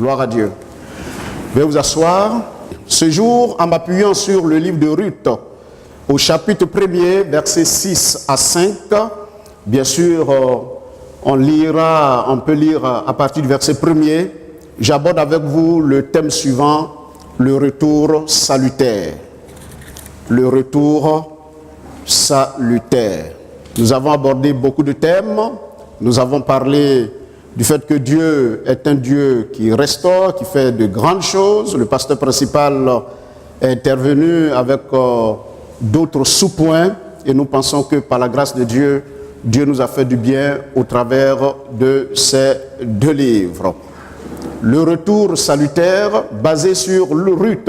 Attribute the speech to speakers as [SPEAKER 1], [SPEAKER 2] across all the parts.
[SPEAKER 1] Gloire à Dieu. Veuillez vous asseoir. Ce jour, en m'appuyant sur le livre de Ruth, au chapitre 1er, versets 6 à 5, bien sûr, on peut lire à partir du verset 1er. J'aborde avec vous le thème suivant, le retour salutaire. Le retour salutaire. Nous avons abordé beaucoup de thèmes. Nous avons parlé du fait que Dieu est un Dieu qui restaure, qui fait de grandes choses. Le pasteur principal est intervenu avec d'autres sous-points et nous pensons que par la grâce de Dieu, Dieu nous a fait du bien au travers de ces deux livres. Le retour salutaire basé sur le Ruth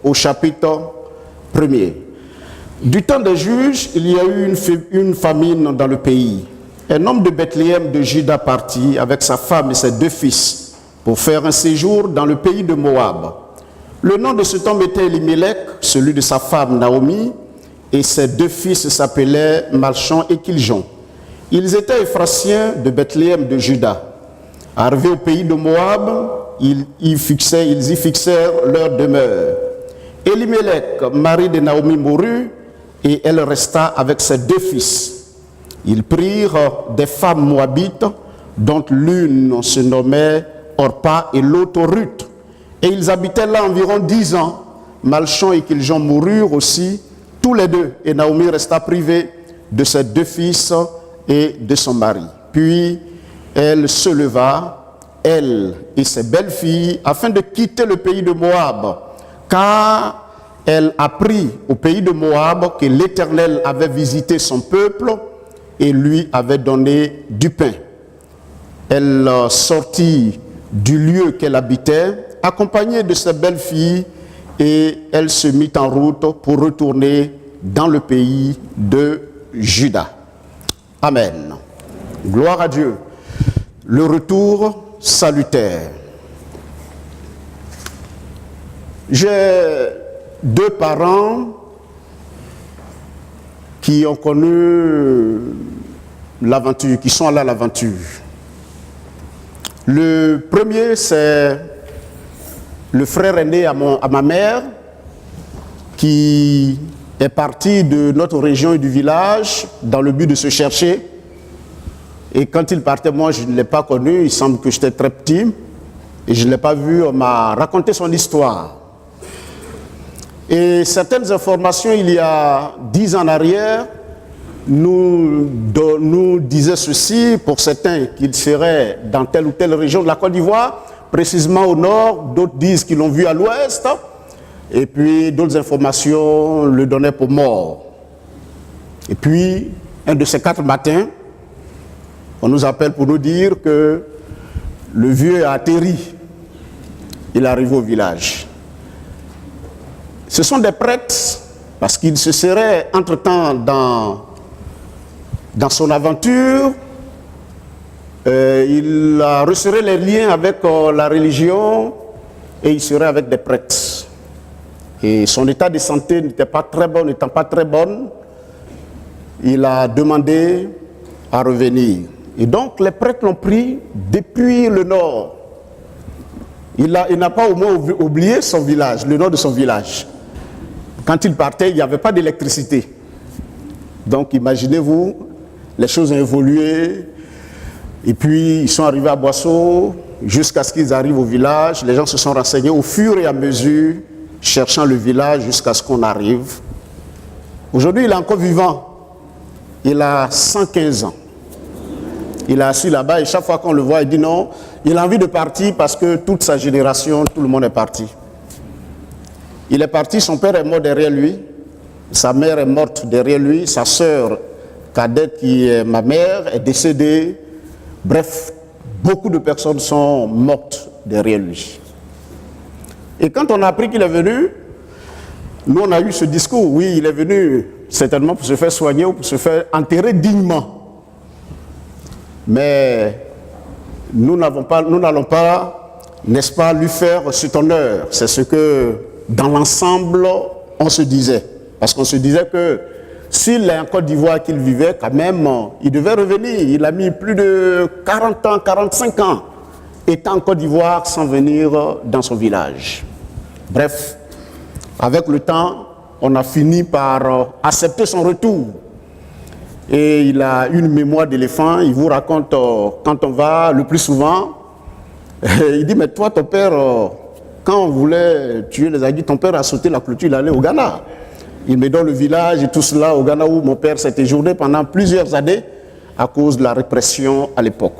[SPEAKER 1] au chapitre 1er. Du temps des juges, il y a eu une famine dans le pays. Un homme de Bethléem de Juda partit avec sa femme et ses 2 fils pour faire un séjour dans le pays de Moab. Le nom de cet homme était Elimelech, celui de sa femme Naomi, et ses 2 fils s'appelaient Malchon et Kiljon. Ils étaient Éphratiens de Bethléem de Juda. Arrivés au pays de Moab, ils y fixèrent leur demeure. Elimelech, mari de Naomi, mourut, et elle resta avec ses 2 fils. Ils prirent des femmes moabites, dont l'une se nommait Orpa et l'autre Ruth. Et ils habitaient là environ 10 ans. Malchon et Kiljon moururent aussi, tous les 2. Et Naomi resta privée de ses 2 fils et de son mari. Puis elle se leva, elle et ses belles-filles, afin de quitter le pays de Moab, car elle apprit au pays de Moab que l'Éternel avait visité son peuple et lui avait donné du pain. Elle sortit du lieu qu'elle habitait, accompagnée de ses belles-filles, et elle se mit en route pour retourner dans le pays de Juda. Amen. Gloire à Dieu. Le retour salutaire. J'ai 2 parents qui ont connu l'aventure, qui sont allés à l'aventure. Le premier, c'est le frère aîné à ma mère, qui est parti de notre région et du village dans le but de se chercher. Et quand il partait, moi, je ne l'ai pas connu, il semble que j'étais très petit, et je ne l'ai pas vu, on m'a raconté son histoire. Et certaines informations, il y a 10 ans en arrière, nous disaient ceci, pour certains, qu'ils seraient dans telle ou telle région de la Côte d'Ivoire, précisément au nord, d'autres disent qu'ils l'ont vu à l'ouest, et puis d'autres informations le donnaient pour mort. Et puis, un de ces 4 matins, on nous appelle pour nous dire que le vieux a atterri, il arrive au village. Ce sont des prêtres, parce qu'il se serait entre-temps dans son aventure, il a resserré les liens avec la religion et il serait avec des prêtres. Et son état de santé n'étant pas très bon, il a demandé à revenir. Et donc les prêtres l'ont pris depuis le nord. Il n'a pas au moins oublié son village, le nom de son village. Quand il partait, il n'y avait pas d'électricité. Donc imaginez-vous, les choses ont évolué. Et puis ils sont arrivés à Boisseau, jusqu'à ce qu'ils arrivent au village. Les gens se sont renseignés au fur et à mesure, cherchant le village jusqu'à ce qu'on arrive. Aujourd'hui, il est encore vivant. Il a 115 ans. Il est assis là-bas et chaque fois qu'on le voit, il dit non, il a envie de partir parce que toute sa génération, tout le monde est parti. Il est parti, son père est mort derrière lui, sa mère est morte derrière lui, sa sœur cadette, qui est ma mère, est décédée. Bref, beaucoup de personnes sont mortes derrière lui. Et quand on a appris qu'il est venu, nous on a eu ce discours, oui, il est venu certainement pour se faire soigner ou pour se faire enterrer dignement. Mais nous n'allons pas, n'est-ce pas, lui faire cet honneur. C'est ce que, dans l'ensemble, on se disait. Parce qu'on se disait que s'il est en Côte d'Ivoire qu'il vivait, quand même, il devait revenir. Il a mis plus de 40 ans, 45 ans. était en Côte d'Ivoire sans venir dans son village. Bref, avec le temps, on a fini par accepter son retour. Et il a une mémoire d'éléphant. Il vous raconte quand on va le plus souvent. Il dit, mais toi, ton père, quand on voulait tuer les Aïdis, ton père a sauté la clôture, il allait au Ghana. Il me donne le village et tout cela au Ghana où mon père s'est séjourné pendant plusieurs années à cause de la répression à l'époque.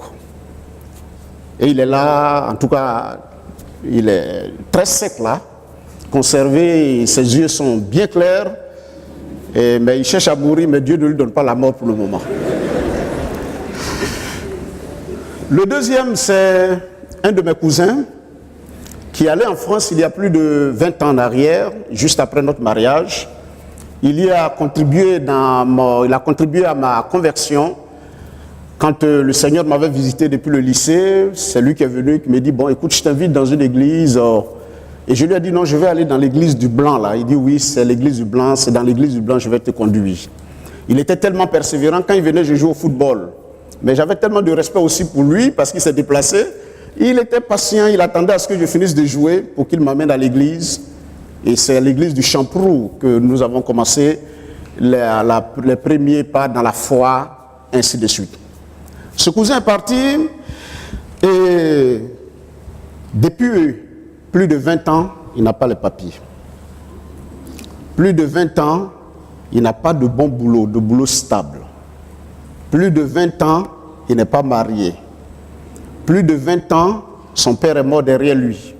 [SPEAKER 1] Et il est là, en tout cas, il est très sec là, conservé, ses yeux sont bien clairs, mais il cherche à mourir, mais Dieu ne lui donne pas la mort pour le moment. Le deuxième, c'est un de mes cousins qui allait en France il y a plus de 20 ans en arrière, juste après notre mariage. Il a contribué à ma conversion. Quand le Seigneur m'avait visité depuis le lycée, c'est lui qui est venu, qui m'a dit, bon, écoute, je t'invite dans une église. Et je lui ai dit, non, je vais aller dans l'église du Blanc, là. Il dit, oui, c'est l'église du Blanc, c'est dans l'église du Blanc, je vais te conduire. Il était tellement persévérant, quand il venait, je jouais au football. Mais j'avais tellement de respect aussi pour lui, parce qu'il s'est déplacé. Il était patient, il attendait à ce que je finisse de jouer pour qu'il m'amène à l'église. Et c'est à l'église du Champrou que nous avons commencé les premiers pas dans la foi, ainsi de suite. Ce cousin est parti et depuis plus de 20 ans, il n'a pas les papiers. Plus de 20 ans, il n'a pas de bon boulot, de boulot stable. Plus de 20 ans, il n'est pas marié. Plus de 20 ans, son père est mort derrière lui.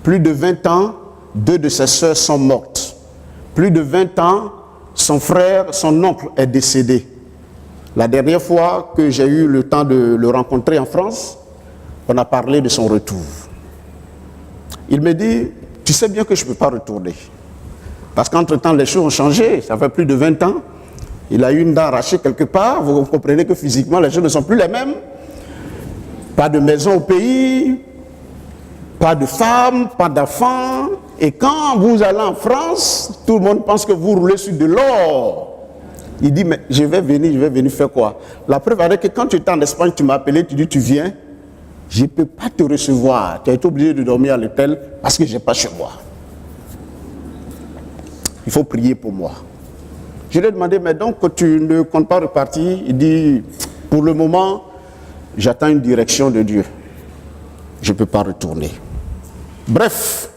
[SPEAKER 1] Plus de 20 ans, 2 de ses sœurs sont mortes. Plus de 20 ans, son frère, son oncle est décédé. La dernière fois que j'ai eu le temps de le rencontrer en France, on a parlé de son retour. Il me dit, tu sais bien que je ne peux pas retourner. Parce qu'entre-temps, les choses ont changé. Ça fait plus de 20 ans. Il a eu une dent arrachée quelque part. Vous comprenez que physiquement, les choses ne sont plus les mêmes. Pas de maison au pays, pas de femme, pas d'enfants. Et quand vous allez en France, tout le monde pense que vous roulez sur de l'or. Il dit, mais je vais venir faire quoi? La preuve est que quand tu étais en Espagne, tu m'as appelé, tu dis, tu viens. Je ne peux pas te recevoir. Tu as été obligé de dormir à l'hôtel parce que je n'ai pas chez moi. Il faut prier pour moi. Je lui ai demandé, mais donc tu ne comptes pas repartir? Il dit, pour le moment, j'attends une direction de Dieu. Je ne peux pas retourner. Bref,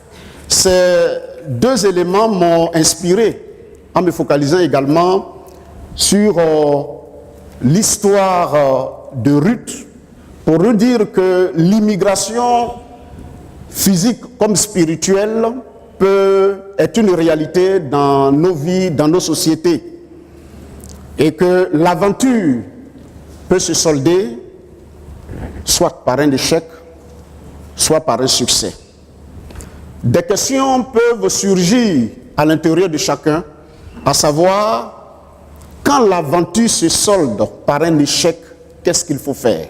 [SPEAKER 1] ces deux éléments m'ont inspiré en me focalisant également sur l'histoire de Ruth, pour nous dire que l'immigration physique comme spirituelle est une réalité dans nos vies, dans nos sociétés, et que l'aventure peut se solder soit par un échec, soit par un succès. Des questions peuvent surgir à l'intérieur de chacun, à savoir, quand l'aventure se solde par un échec, qu'est-ce qu'il faut faire?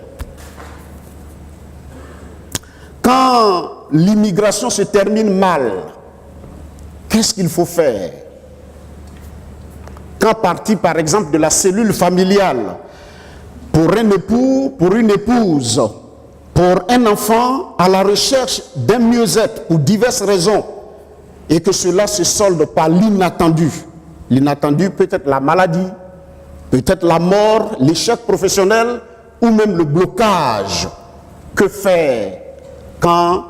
[SPEAKER 1] Quand l'immigration se termine mal, qu'est-ce qu'il faut faire? Quand partie, par exemple, de la cellule familiale, pour un époux, pour une épouse, pour un enfant, à la recherche d'un mieux-être pour diverses raisons, et que cela se solde par l'inattendu. L'inattendu peut être la maladie, peut-être la mort, l'échec professionnel, ou même le blocage. Que faire quand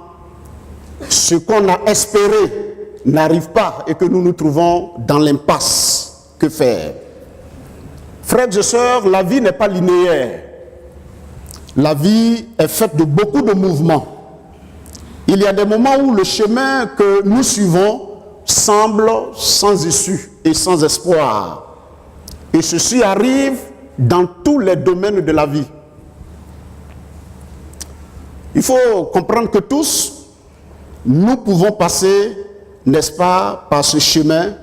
[SPEAKER 1] ce qu'on a espéré n'arrive pas et que nous nous trouvons dans l'impasse? Que faire? Frères et sœurs, la vie n'est pas linéaire. La vie est faite de beaucoup de mouvements. Il y a des moments où le chemin que nous suivons semble sans issue et sans espoir. Et ceci arrive dans tous les domaines de la vie. Il faut comprendre que tous, nous pouvons passer, n'est-ce pas, par ce chemin.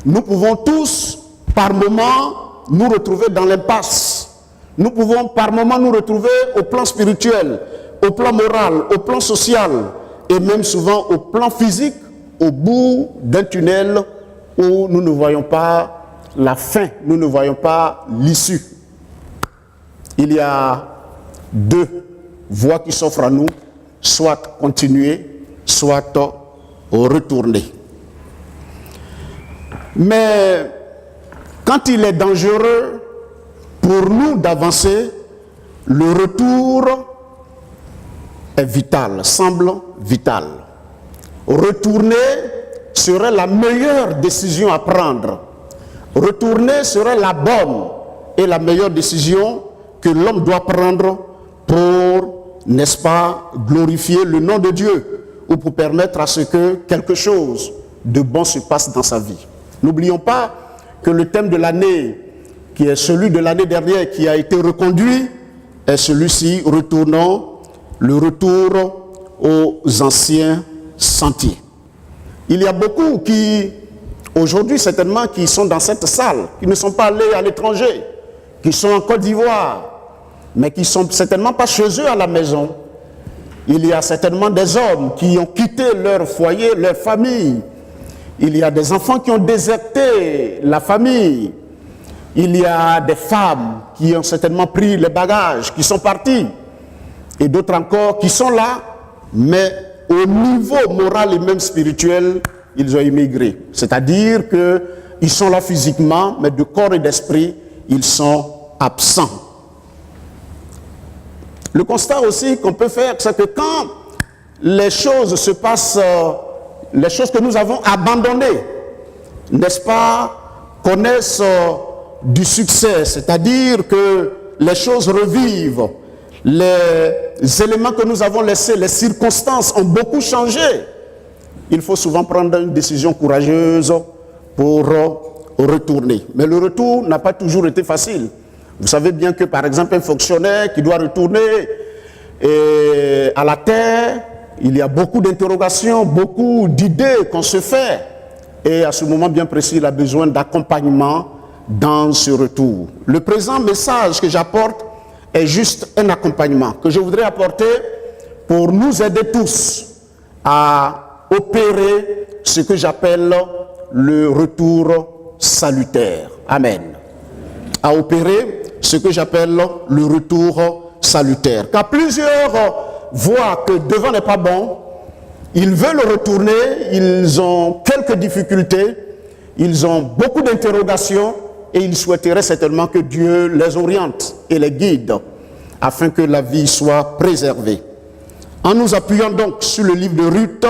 [SPEAKER 1] Nous pouvons tous, par moments, nous retrouver dans l'impasse. Nous pouvons par moments nous retrouver au plan spirituel, au plan moral, au plan social, et même souvent au plan physique, au bout d'un tunnel où nous ne voyons pas la fin, nous ne voyons pas l'issue. Il y a deux voie qui s'offre à nous, soit continuer, soit retourner. Mais quand il est dangereux pour nous d'avancer, le retour est vital, semble vital. Retourner serait la meilleure décision à prendre. Retourner serait la bonne et la meilleure décision que l'homme doit prendre pour, n'est-ce pas, glorifier le nom de Dieu ou pour permettre à ce que quelque chose de bon se passe dans sa vie. N'oublions pas que le thème de l'année, qui est celui de l'année dernière qui a été reconduit, est celui-ci, retournons, le retour aux anciens sentiers. Il y a beaucoup qui, aujourd'hui certainement, qui sont dans cette salle, qui ne sont pas allés à l'étranger, qui sont en Côte d'Ivoire, mais qui ne sont certainement pas chez eux à la maison. Il y a certainement des hommes qui ont quitté leur foyer, leur famille. Il y a des enfants qui ont déserté la famille. Il y a des femmes qui ont certainement pris les bagages, qui sont partis. Et d'autres encore qui sont là, mais au niveau moral et même spirituel, ils ont immigré. C'est-à-dire qu'ils sont là physiquement, mais de corps et d'esprit, ils sont absents. Le constat aussi qu'on peut faire, c'est que quand les choses se passent, les choses que nous avons abandonnées, n'est-ce pas, connaissent du succès, c'est-à-dire que les choses revivent, les éléments que nous avons laissés, les circonstances ont beaucoup changé. Il faut souvent prendre une décision courageuse pour retourner. Mais le retour n'a pas toujours été facile. Vous savez bien que, par exemple, un fonctionnaire qui doit retourner à la terre, il y a beaucoup d'interrogations, beaucoup d'idées qu'on se fait. Et à ce moment bien précis, il a besoin d'accompagnement dans ce retour. Le présent message que j'apporte est juste un accompagnement que je voudrais apporter pour nous aider tous à opérer ce que j'appelle le retour salutaire. Amen. À opérer ce que j'appelle le retour salutaire. Car plusieurs voient que devant n'est pas bon, ils veulent retourner, ils ont quelques difficultés, ils ont beaucoup d'interrogations et ils souhaiteraient certainement que Dieu les oriente et les guide afin que la vie soit préservée. En nous appuyant donc sur le livre de Ruth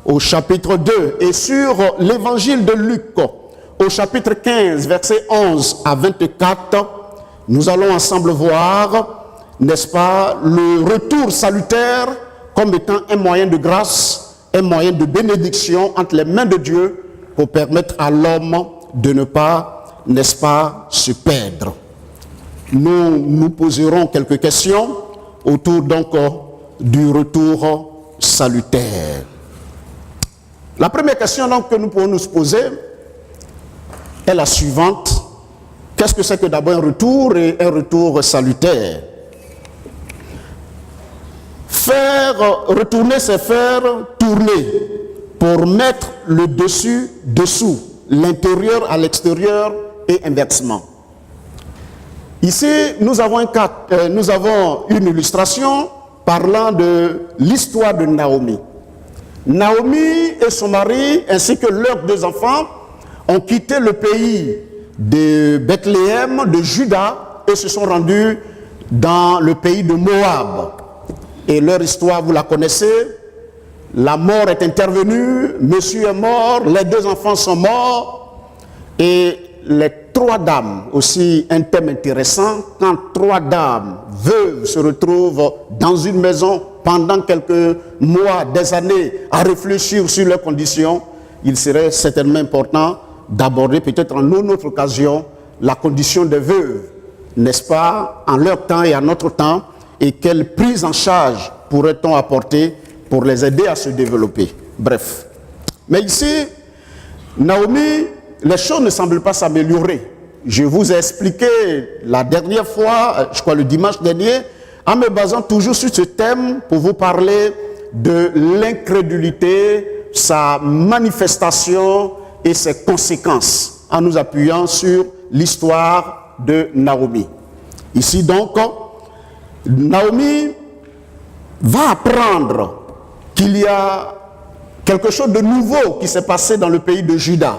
[SPEAKER 1] au chapitre 2 et sur l'évangile de Luc au chapitre 15, versets 11 à 24, nous allons ensemble voir, n'est-ce pas, le retour salutaire comme étant un moyen de grâce, un moyen de bénédiction entre les mains de Dieu pour permettre à l'homme de ne pas, n'est-ce pas, se perdre. Nous nous poserons quelques questions autour donc du retour salutaire. La première question donc que nous pouvons nous poser est la suivante. Qu'est-ce que c'est que d'abord un retour et un retour salutaire? Faire retourner, c'est faire tourner pour mettre le dessus dessous, l'intérieur à l'extérieur et inversement. Ici, nous avons une illustration parlant de l'histoire de Naomi. Naomi et son mari, ainsi que leurs deux enfants, ont quitté le pays de Bethléem, de Juda, et se sont rendus dans le pays de Moab. Et leur histoire, vous la connaissez. La mort est intervenue, monsieur est mort, les deux enfants sont morts, et les trois dames, aussi un thème intéressant, quand trois dames veuves se retrouvent dans une maison pendant quelques mois, des années, à réfléchir sur leurs conditions, il serait certainement important d'aborder peut-être en une autre occasion la condition des veuves, n'est-ce pas, en leur temps et en notre temps, et quelle prise en charge pourrait-on apporter pour les aider à se développer. Bref. Mais ici, Naomi, les choses ne semblent pas s'améliorer. Je vous ai expliqué la dernière fois, je crois le dimanche dernier, en me basant toujours sur ce thème pour vous parler de l'incrédulité, sa manifestation et ses conséquences, en nous appuyant sur l'histoire de Naomi. Ici donc, Naomi va apprendre qu'il y a quelque chose de nouveau qui s'est passé dans le pays de Juda.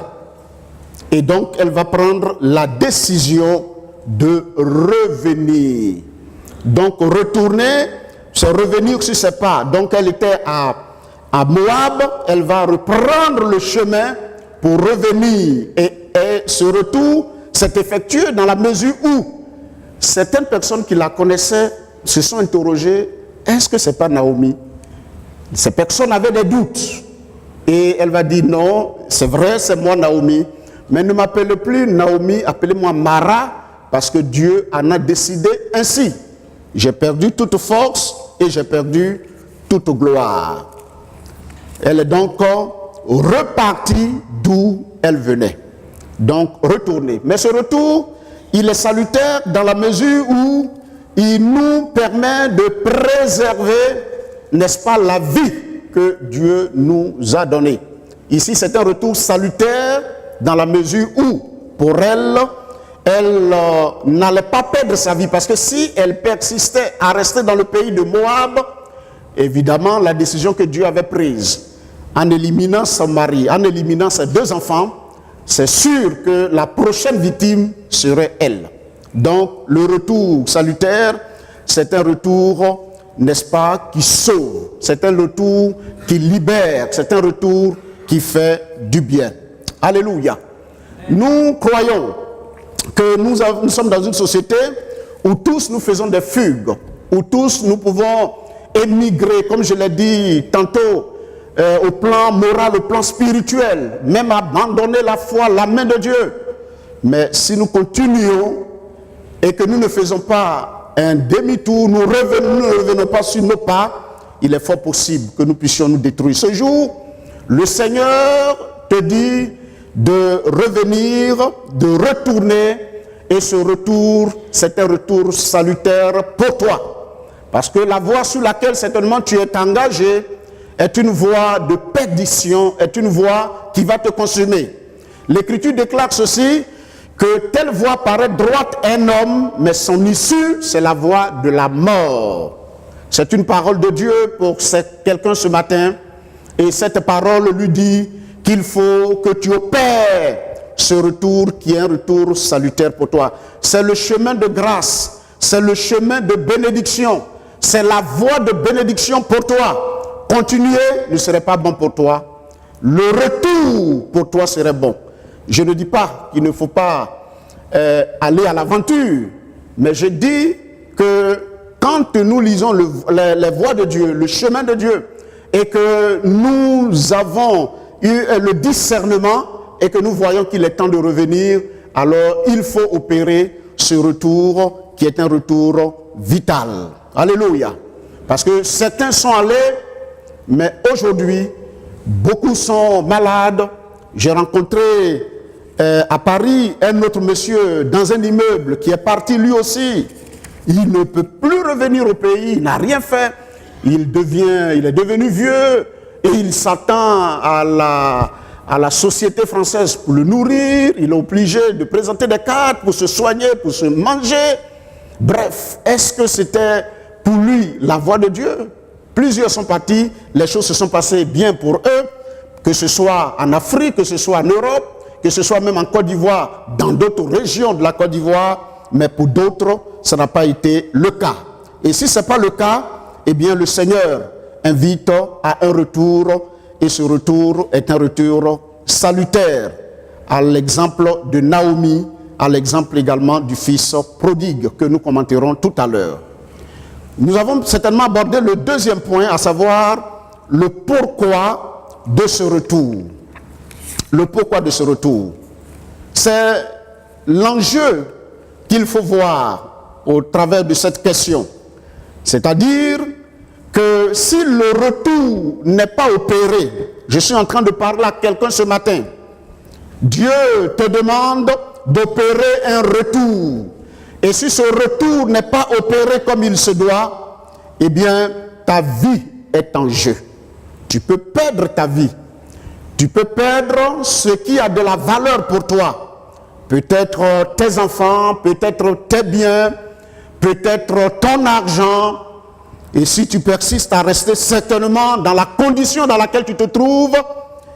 [SPEAKER 1] Et donc, elle va prendre la décision de revenir. Donc, retourner, c'est revenir sur ses pas. Donc, elle était à Moab, elle va reprendre le chemin pour revenir. Et ce retour s'est effectué dans la mesure où certaines personnes qui la connaissaient se sont interrogées, est-ce que c'est pas Naomi? Ces personnes avaient des doutes. Et elle va dire, non, c'est vrai, c'est moi Naomi. Mais ne m'appelez plus Naomi, appelez-moi Mara, parce que Dieu en a décidé ainsi. J'ai perdu toute force et j'ai perdu toute gloire. Elle est donc repartie d'où elle venait. Donc retournée. Mais ce retour, il est salutaire dans la mesure où il nous permet de préserver, n'est-ce pas, la vie que Dieu nous a donnée. Ici, c'est un retour salutaire dans la mesure où, pour elle, elle n'allait pas perdre sa vie. Parce que si elle persistait à rester dans le pays de Moab, évidemment, la décision que Dieu avait prise, en éliminant son mari, en éliminant ses 2 enfants, c'est sûr que la prochaine victime serait elle. Donc, le retour salutaire, c'est un retour, n'est-ce pas, qui sauve. C'est un retour qui libère. C'est un retour qui fait du bien. Alléluia. Nous croyons que nous sommes dans une société où tous nous faisons des fugues, où tous nous pouvons émigrer, comme je l'ai dit tantôt, au plan moral, au plan spirituel, même abandonner la foi, la main de Dieu. Mais si nous continuons et que nous ne faisons pas un demi-tour, nous ne revenons pas sur nos pas, il est fort possible que nous puissions nous détruire. Ce jour, le Seigneur te dit de revenir, de retourner, et ce retour, c'est un retour salutaire pour toi. Parce que la voie sur laquelle certainement tu es engagé est une voie de perdition, est une voie qui va te consumer. L'Écriture déclare ceci, que telle voie paraît droite à un homme, mais son issue, c'est la voie de la mort. C'est une parole de Dieu pour quelqu'un ce matin, et cette parole lui dit qu'il faut que tu opères ce retour qui est un retour salutaire pour toi. C'est le chemin de grâce, c'est le chemin de bénédiction, c'est la voie de bénédiction pour toi. Continuer ne serait pas bon pour toi. Le retour pour toi serait bon. Je ne dis pas qu'il ne faut pas aller à l'aventure, mais je dis que quand nous lisons les voies de Dieu, le chemin de Dieu, et que nous avons eu le discernement et que nous voyons qu'il est temps de revenir, alors il faut opérer ce retour qui est un retour vital. Alléluia. Parce que certains sont allés, mais aujourd'hui, beaucoup sont malades. J'ai rencontré à Paris un autre monsieur dans un immeuble qui est parti lui aussi. Il ne peut plus revenir au pays, il n'a rien fait. Il est devenu vieux et il s'attend à la société française pour le nourrir. Il est obligé de présenter des cartes pour se soigner, pour se manger. Bref, est-ce que c'était pour lui la voie de Dieu? Plusieurs sont partis, les choses se sont passées bien pour eux, que ce soit en Afrique, que ce soit en Europe, que ce soit même en Côte d'Ivoire, dans d'autres régions de la Côte d'Ivoire, mais pour d'autres, ça n'a pas été le cas. Et si ce n'est pas le cas, eh bien le Seigneur invite à un retour, et ce retour est un retour salutaire, à l'exemple de Naomi, à l'exemple également du fils prodigue que nous commenterons tout à l'heure. Nous avons certainement abordé le deuxième point, à savoir le pourquoi de ce retour. Le pourquoi de ce retour. C'est l'enjeu qu'il faut voir au travers de cette question. C'est-à-dire que si le retour n'est pas opéré, je suis en train de parler à quelqu'un ce matin, Dieu te demande d'opérer un retour. Et si ce retour n'est pas opéré comme il se doit, eh bien, ta vie est en jeu. Tu peux perdre ta vie. Tu peux perdre ce qui a de la valeur pour toi. Peut-être tes enfants, peut-être tes biens, peut-être ton argent, Et si tu persistes à rester certainement dans la condition dans laquelle tu te trouves,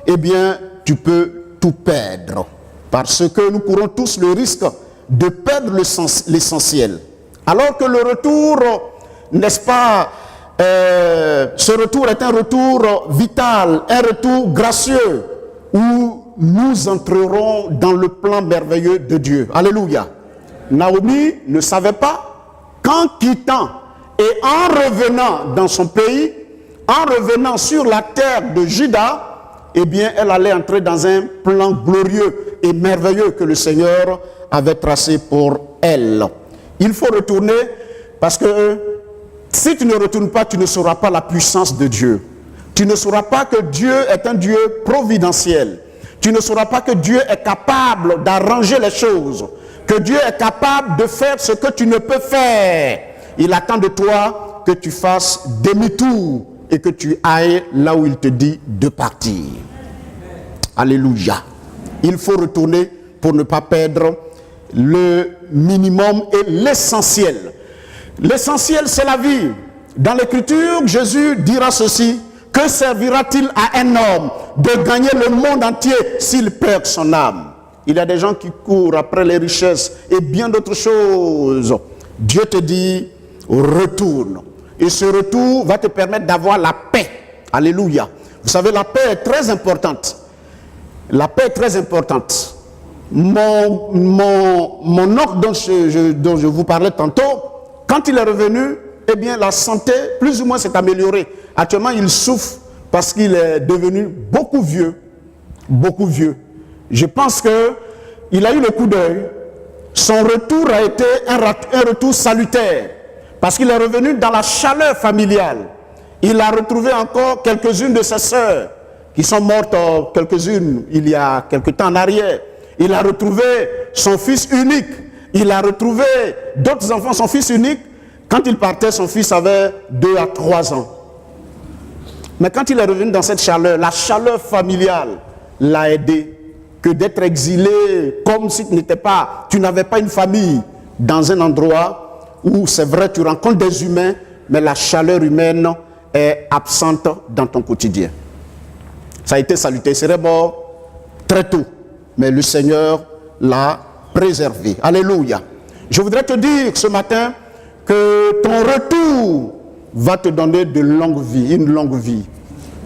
[SPEAKER 1] eh bien, tu peux tout perdre. Parce que nous courons tous le risque de perdre l'essentiel. Alors que le retour, n'est-ce pas, ce retour est un retour vital, un retour gracieux, où nous entrerons dans le plan merveilleux de Dieu. Alléluia. Naomi ne savait pas qu'en quittant et en revenant dans son pays, en revenant sur la terre de Juda, eh bien, elle allait entrer dans un plan glorieux et merveilleux que le Seigneur avait tracé pour elle. Il faut retourner parce que si tu ne retournes pas, tu ne sauras pas la puissance de Dieu. Tu ne sauras pas que Dieu est un Dieu providentiel. Tu ne sauras pas que Dieu est capable d'arranger les choses. Que Dieu est capable de faire ce que tu ne peux faire. Il attend de toi que tu fasses demi-tour et que tu ailles là où il te dit de partir. Alléluia. Il faut retourner pour ne pas perdre le minimum et l'essentiel. L'essentiel, c'est la vie. Dans l'Écriture, Jésus dira ceci: que servira-t-il à un homme de gagner le monde entier s'il perd son âme? Il y a des gens qui courent après les richesses et bien d'autres choses. Dieu te dit, retourne. Et ce retour va te permettre d'avoir la paix. Alléluia. Vous savez, la paix est très importante. La paix est très importante. Mon oncle dont je vous parlais tantôt, quand il est revenu, eh bien la santé plus ou moins s'est améliorée. Actuellement, il souffre parce qu'il est devenu beaucoup vieux. Beaucoup vieux. Je pense qu'il a eu le coup d'œil. Son retour a été un retour salutaire. Parce qu'il est revenu dans la chaleur familiale. Il a retrouvé encore quelques-unes de ses sœurs qui sont mortes, quelques-unes il y a quelque temps en arrière. Il a retrouvé son fils unique. Il a retrouvé d'autres enfants, son fils unique. Quand il partait, son fils avait 2 à 3 ans. Mais quand il est revenu dans cette chaleur, la chaleur familiale l'a aidé. Que d'être exilé comme si tu n'avais pas une famille dans un endroit où c'est vrai tu rencontres des humains, mais la chaleur humaine est absente dans ton quotidien. Ça a été salutaire, il serait mort très tôt, mais le Seigneur l'a préservé. Alléluia. Je voudrais te dire ce matin que ton retour va te donner de longue vie, une longue vie.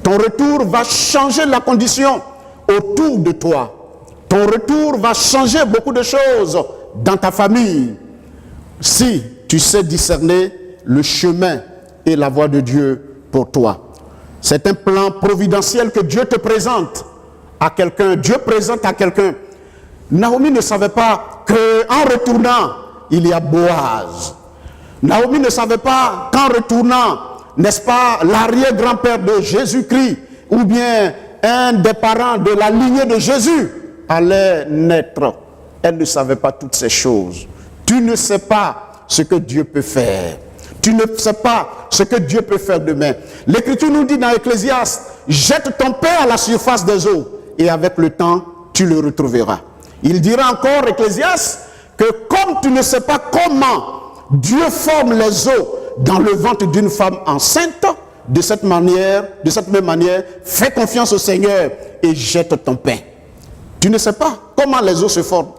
[SPEAKER 1] Ton retour va changer la condition autour de toi. Ton retour va changer beaucoup de choses dans ta famille. Si tu sais discerner le chemin et la voie de Dieu pour toi. C'est un plan providentiel que Dieu te présente à quelqu'un. Dieu présente à quelqu'un. Naomi ne savait pas qu'en retournant, il y a Boaz. Naomi ne savait pas qu'en retournant, n'est-ce pas, l'arrière-grand-père de Jésus-Christ, ou bien un des parents de la lignée de Jésus, allait naître. Elle ne savait pas toutes ces choses. Tu ne sais pas ce que Dieu peut faire. Tu ne sais pas ce que Dieu peut faire demain. L'Écriture nous dit dans Ecclésiaste, jette ton pain à la surface des eaux et avec le temps, tu le retrouveras. Il dira encore, Ecclésiaste, que comme tu ne sais pas comment Dieu forme les os dans le ventre d'une femme enceinte, de cette même manière, fais confiance au Seigneur et jette ton pain. Tu ne sais pas comment les os se forment.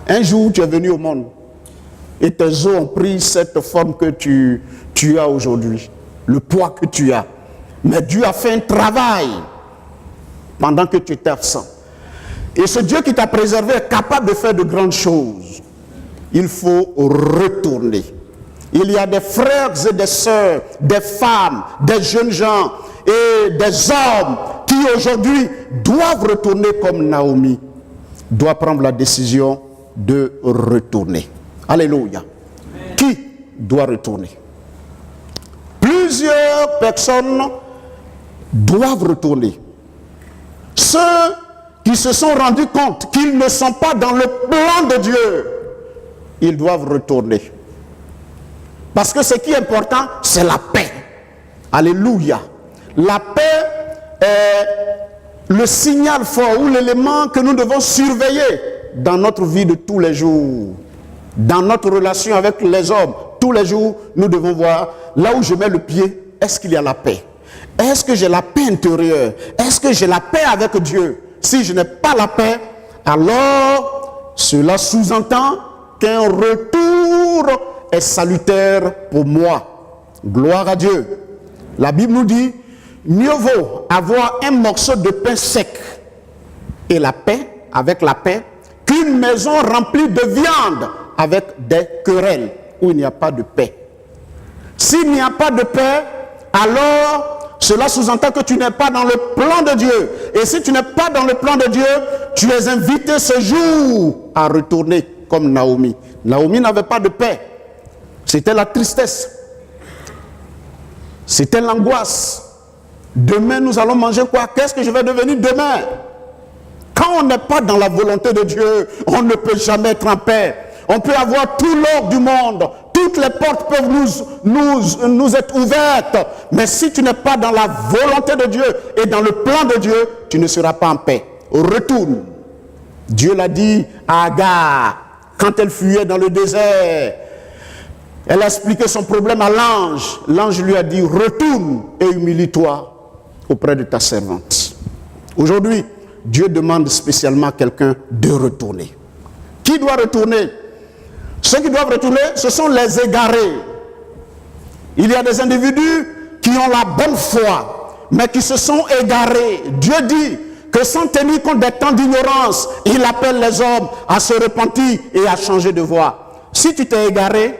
[SPEAKER 1] Un jour, tu es venu au monde et tes os ont pris cette forme que tu as aujourd'hui, le poids que tu as. Mais Dieu a fait un travail pendant que tu étais absent. Et ce Dieu qui t'a préservé est capable de faire de grandes choses. Il faut retourner. Il y a des frères et des sœurs, des femmes, des jeunes gens et des hommes qui aujourd'hui doivent retourner comme Naomi, doivent prendre la décision de retourner. Alléluia. Amen. Qui doit retourner? Plusieurs personnes doivent retourner. Ceux qui se sont rendus compte qu'ils ne sont pas dans le plan de Dieu, ils doivent retourner. Parce que ce qui est important, c'est la paix. Alléluia. La paix est le signal fort ou l'élément que nous devons surveiller dans notre vie de tous les jours, dans notre relation avec les hommes. tous les jours, nous devons voir là où je mets le pied, est-ce qu'il y a la paix? Est-ce que j'ai la paix intérieure? Est-ce que j'ai la paix avec Dieu? Si je n'ai pas la paix, alors cela sous-entend qu'un retour est salutaire pour moi. Gloire à Dieu. La Bible nous dit, mieux vaut avoir un morceau de pain sec et la paix, avec la paix, qu'une maison remplie de viande avec des querelles où il n'y a pas de paix. S'il n'y a pas de paix, alors cela sous-entend que tu n'es pas dans le plan de Dieu. Et si tu n'es pas dans le plan de Dieu, tu es invité ce jour à retourner comme Naomi. Naomi n'avait pas de paix. C'était la tristesse. C'était l'angoisse. Demain, nous allons manger quoi? Qu'est-ce que je vais devenir demain? Quand on n'est pas dans la volonté de Dieu, on ne peut jamais être en paix. On peut avoir tout l'or du monde. Toutes les portes peuvent nous être ouvertes. Mais si tu n'es pas dans la volonté de Dieu et dans le plan de Dieu, tu ne seras pas en paix. Retourne. Dieu l'a dit à Agar, quand elle fuyait dans le désert. Elle a expliqué son problème à l'ange. L'ange lui a dit, retourne et humilie-toi auprès de ta servante. Aujourd'hui, Dieu demande spécialement à quelqu'un de retourner. Qui doit retourner? Ceux qui doivent retourner, ce sont les égarés. Il y a des individus qui ont la bonne foi, mais qui se sont égarés. Dieu dit que sans tenir compte des temps d'ignorance, il appelle les hommes à se repentir et à changer de voie. Si tu t'es égaré,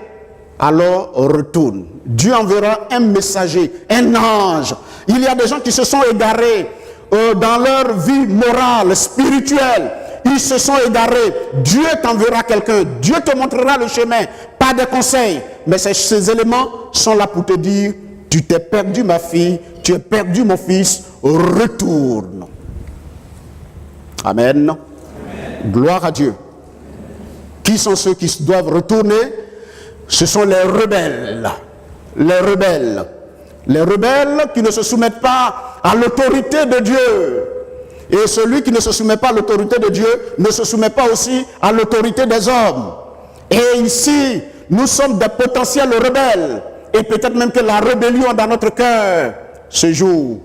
[SPEAKER 1] alors retourne. Dieu enverra un messager, un ange. Il y a des gens qui se sont égarés dans leur vie morale, spirituelle. Ils se sont égarés. Dieu t'enverra quelqu'un. Dieu te montrera le chemin. Pas de conseils. Mais ces éléments sont là pour te dire, tu t'es perdu ma fille, tu es perdu mon fils, retourne. Amen. Amen. Gloire à Dieu. Qui sont ceux qui doivent retourner? Ce sont les rebelles. Les rebelles. Les rebelles qui ne se soumettent pas à l'autorité de Dieu. Et celui qui ne se soumet pas à l'autorité de Dieu ne se soumet pas aussi à l'autorité des hommes. Et ici, nous sommes des potentiels rebelles. Et peut-être même que la rébellion dans notre cœur. Ce jour,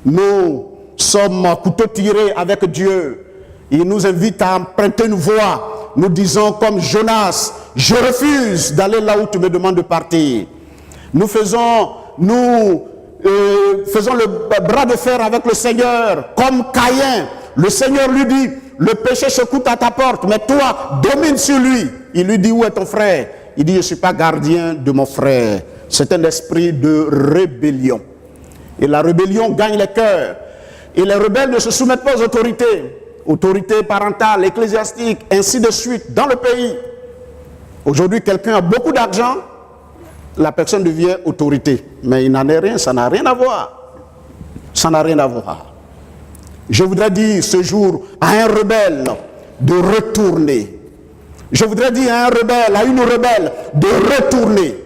[SPEAKER 1] nous sommes couteau tiré avec Dieu. Il nous invite à emprunter une voie. Nous disons comme Jonas, je refuse d'aller là où tu me demandes de partir. Nous faisons le bras de fer avec le Seigneur, comme Caïn. Le Seigneur lui dit, le péché se coûte à ta porte, mais toi, domine sur lui. Il lui dit, où est ton frère? Il dit, je ne suis pas gardien de mon frère. C'est un esprit de rébellion. Et la rébellion gagne les cœurs. Et les rebelles ne se soumettent pas aux autorités. Autorités parentales, ecclésiastiques, ainsi de suite, dans le pays. Aujourd'hui, quelqu'un a beaucoup d'argent, la personne devient autorité. Mais il n'en est rien, ça n'a rien à voir. Ça n'a rien à voir. Je voudrais dire ce jour à un rebelle de retourner. Je voudrais dire à un rebelle, à une rebelle de retourner.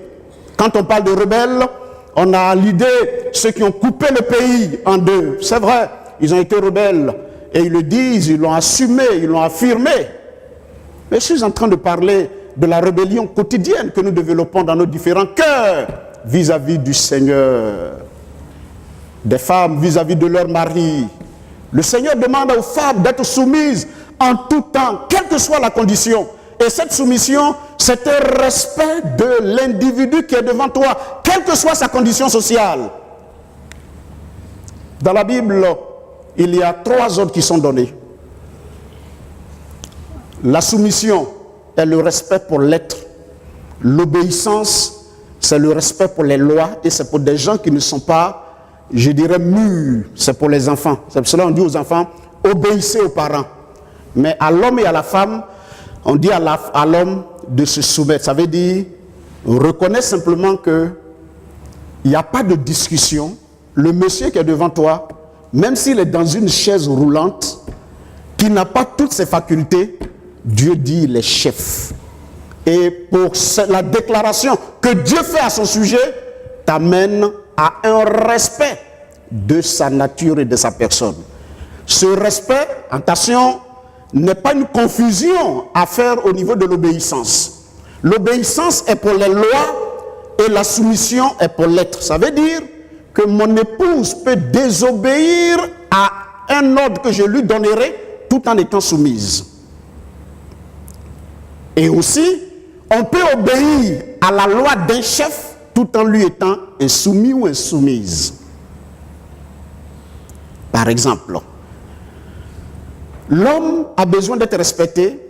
[SPEAKER 1] Quand on parle de rebelles, on a l'idée, ceux qui ont coupé le pays en deux. C'est vrai, ils ont été rebelles. Et ils le disent, ils l'ont assumé, ils l'ont affirmé. Mais je suis en train de parler de la rébellion quotidienne que nous développons dans nos différents cœurs vis-à-vis du Seigneur. Des femmes vis-à-vis de leur mari. Le Seigneur demande aux femmes d'être soumises en tout temps, quelle que soit la condition. Et cette soumission, c'est un respect de l'individu qui est devant toi, quelle que soit sa condition sociale. Dans la Bible, il y a 3 ordres qui sont donnés. La soumission est le respect pour l'être. L'obéissance, c'est le respect pour les lois. Et c'est pour des gens qui ne sont pas, je dirais, mûrs. C'est pour les enfants. C'est pour cela qu'on dit aux enfants, obéissez aux parents. Mais à l'homme et à la femme, on dit à l'homme de se soumettre. Ça veut dire, reconnais simplement qu'il n'y a pas de discussion. Le monsieur qui est devant toi, même s'il est dans une chaise roulante, qui n'a pas toutes ses facultés, Dieu dit il est chef. Et pour la déclaration que Dieu fait à son sujet, t'amène à un respect de sa nature et de sa personne. Ce respect, attention, n'est pas une confusion à faire au niveau de l'obéissance. L'obéissance est pour les lois et la soumission est pour l'être. Ça veut dire que mon épouse peut désobéir à un ordre que je lui donnerai tout en étant soumise. Et aussi, on peut obéir à la loi d'un chef tout en lui étant insoumis ou insoumise. Par exemple, l'homme a besoin d'être respecté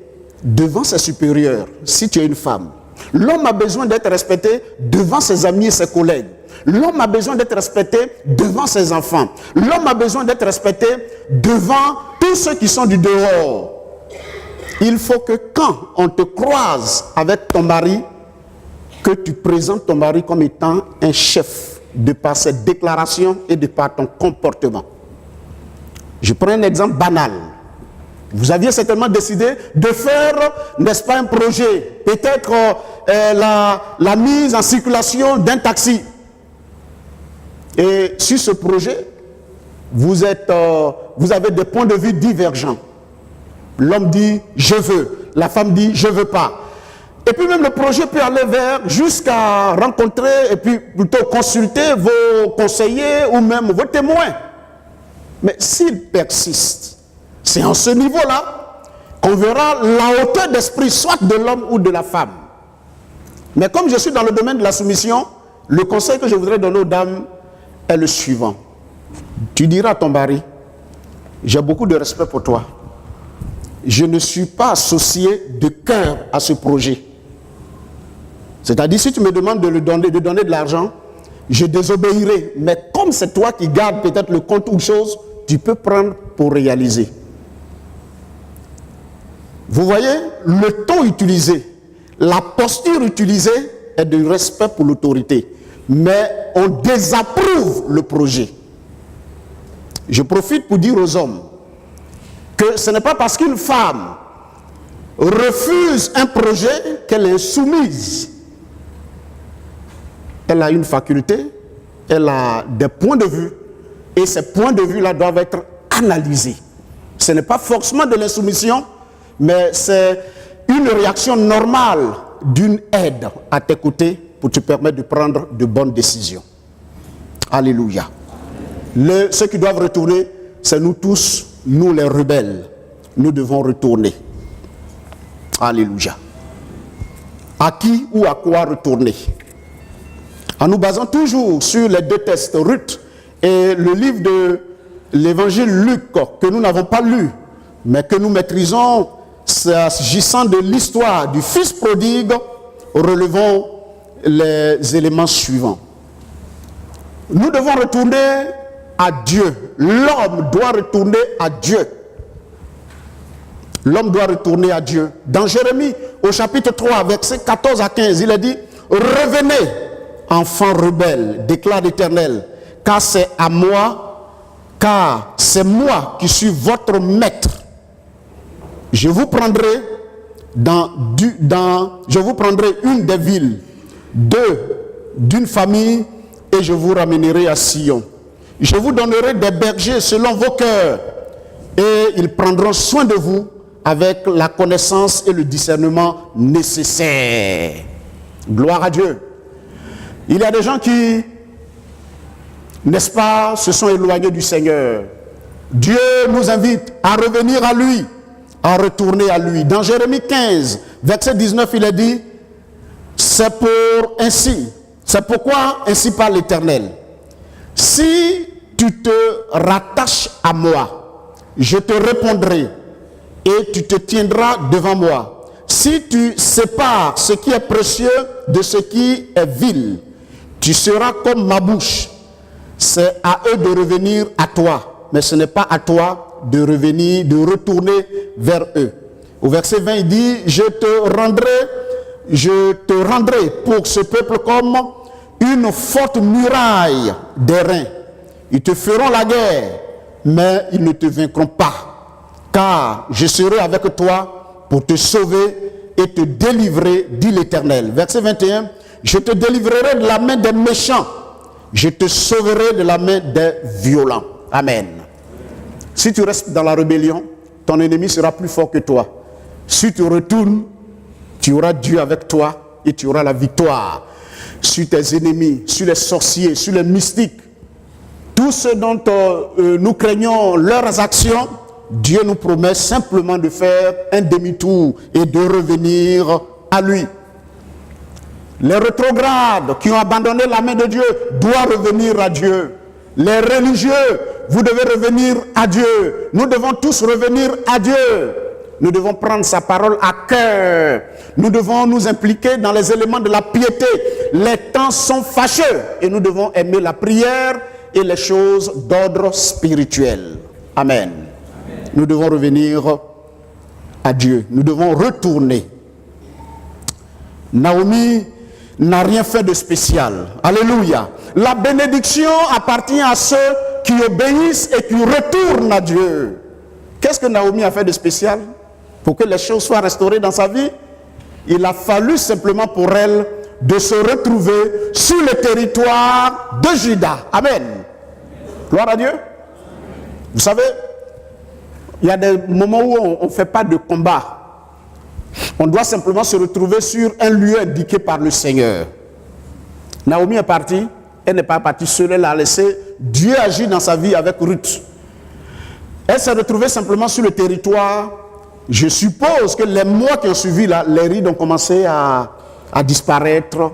[SPEAKER 1] devant ses supérieurs, si tu es une femme. L'homme a besoin d'être respecté devant ses amis et ses collègues. L'homme a besoin d'être respecté devant ses enfants. L'homme a besoin d'être respecté devant tous ceux qui sont du dehors. Il faut que quand on te croise avec ton mari, que tu présentes ton mari comme étant un chef de par cette déclaration et de par ton comportement. Je prends un exemple banal. Vous aviez certainement décidé de faire, n'est-ce pas, un projet, peut-être la mise en circulation d'un taxi. Et sur ce projet, vous avez des points de vue divergents. L'homme dit « je veux », la femme dit « je ne veux pas ». Et puis même le projet peut aller jusqu'à rencontrer et puis plutôt consulter vos conseillers ou même vos témoins. Mais s'il persiste, c'est en ce niveau-là qu'on verra la hauteur d'esprit soit de l'homme ou de la femme. Mais comme je suis dans le domaine de la soumission, le conseil que je voudrais donner aux dames est le suivant. Tu diras à ton mari, j'ai beaucoup de respect pour toi. Je ne suis pas associé de cœur à ce projet. C'est-à-dire, si tu me demandes de donner de l'argent, je désobéirai. Mais comme c'est toi qui gardes peut-être le compte ou chose, tu peux prendre pour réaliser. Vous voyez, le ton utilisé, la posture utilisée est de respect pour l'autorité. Mais on désapprouve le projet. Je profite pour dire aux hommes que ce n'est pas parce qu'une femme refuse un projet qu'elle est soumise. Elle a une faculté, elle a des points de vue, et ces points de vue-là doivent être analysés. Ce n'est pas forcément de l'insoumission, mais c'est une réaction normale d'une aide à tes côtés pour te permettre de prendre de bonnes décisions. Alléluia. Ceux qui doivent retourner, c'est nous tous, nous les rebelles. Nous devons retourner. Alléluia. À qui ou à quoi retourner? En nous basant toujours sur les deux textes, Ruth et le livre de l'évangile Luc, que nous n'avons pas lu, mais que nous maîtrisons, s'agissant de l'histoire du fils prodigue, relevons les éléments suivants. Nous devons retourner à Dieu. L'homme doit retourner à Dieu. L'homme doit retourner à Dieu. Dans Jérémie, au chapitre 3, versets 14 à 15, il est dit « Revenez, enfants rebelles, déclare l'Éternel, car c'est à moi, car c'est moi qui suis votre maître. Je vous prendrai je vous prendrai une des villes, d'une famille, et je vous ramènerai à Sion. Je vous donnerai des bergers selon vos cœurs, et ils prendront soin de vous avec la connaissance et le discernement nécessaires. » Gloire à Dieu. Il y a des gens qui, n'est-ce pas, se sont éloignés du Seigneur. Dieu nous invite à revenir à lui, à retourner à lui. Dans Jérémie 15, verset 19, il est dit, c'est pourquoi ainsi parle l'Éternel. Si tu te rattaches à moi, je te répondrai et tu te tiendras devant moi. Si tu sépares ce qui est précieux de ce qui est vil, tu seras comme ma bouche. C'est à eux de revenir à toi, mais ce n'est pas à toi de revenir, de retourner vers eux. Au verset 20, il dit, je te rendrai pour ce peuple comme une forte muraille d'airain. Ils te feront la guerre, mais ils ne te vaincront pas. Car je serai avec toi pour te sauver et te délivrer, dit l'Éternel. Verset 21, je te délivrerai de la main des méchants. Je te sauverai de la main des violents. Amen. Si tu restes dans la rébellion, ton ennemi sera plus fort que toi. Si tu retournes, tu auras Dieu avec toi et tu auras la victoire sur tes ennemis, sur les sorciers, sur les mystiques. Tout ce dont nous craignons leurs actions, Dieu nous promet simplement de faire un demi-tour et de revenir à lui. Les rétrogrades qui ont abandonné la main de Dieu doivent revenir à Dieu. Les religieux, vous devez revenir à Dieu. Nous devons tous revenir à Dieu. Nous devons prendre sa parole à cœur. Nous devons nous impliquer dans les éléments de la piété. Les temps sont fâcheux et nous devons aimer la prière et les choses d'ordre spirituel. Amen. Nous devons revenir à Dieu. Nous devons retourner. Naomi n'a rien fait de spécial. Alléluia. La bénédiction appartient à ceux qui obéissent et qui retournent à Dieu. Qu'est-ce que Naomi a fait de spécial? Pour que les choses soient restaurées dans sa vie, il a fallu simplement pour elle de se retrouver sur le territoire de Juda. Amen. Gloire à Dieu. Vous savez, il y a des moments où on ne fait pas de combat. On doit simplement se retrouver sur un lieu indiqué par le Seigneur. Naomi est partie, elle n'est pas partie seule, elle a laissé Dieu agir dans sa vie avec Ruth. Elle s'est retrouvée simplement sur le territoire. Je suppose que les mois qui ont suivi, les rides ont commencé à disparaître.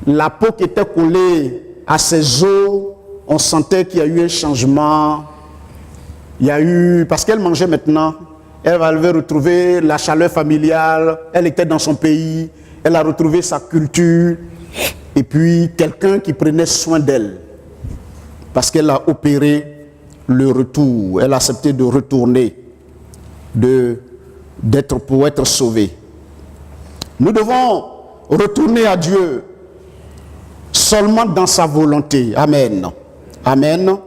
[SPEAKER 1] La peau qui était collée à ses os, on sentait qu'il y a eu un changement. Il y a eu, parce qu'elle mangeait maintenant, elle avait retrouvé la chaleur familiale, elle était dans son pays, elle a retrouvé sa culture, et puis quelqu'un qui prenait soin d'elle, parce qu'elle a opéré le retour, elle a accepté de retourner, pour être sauvée. Nous devons retourner à Dieu seulement dans sa volonté. Amen. Amen.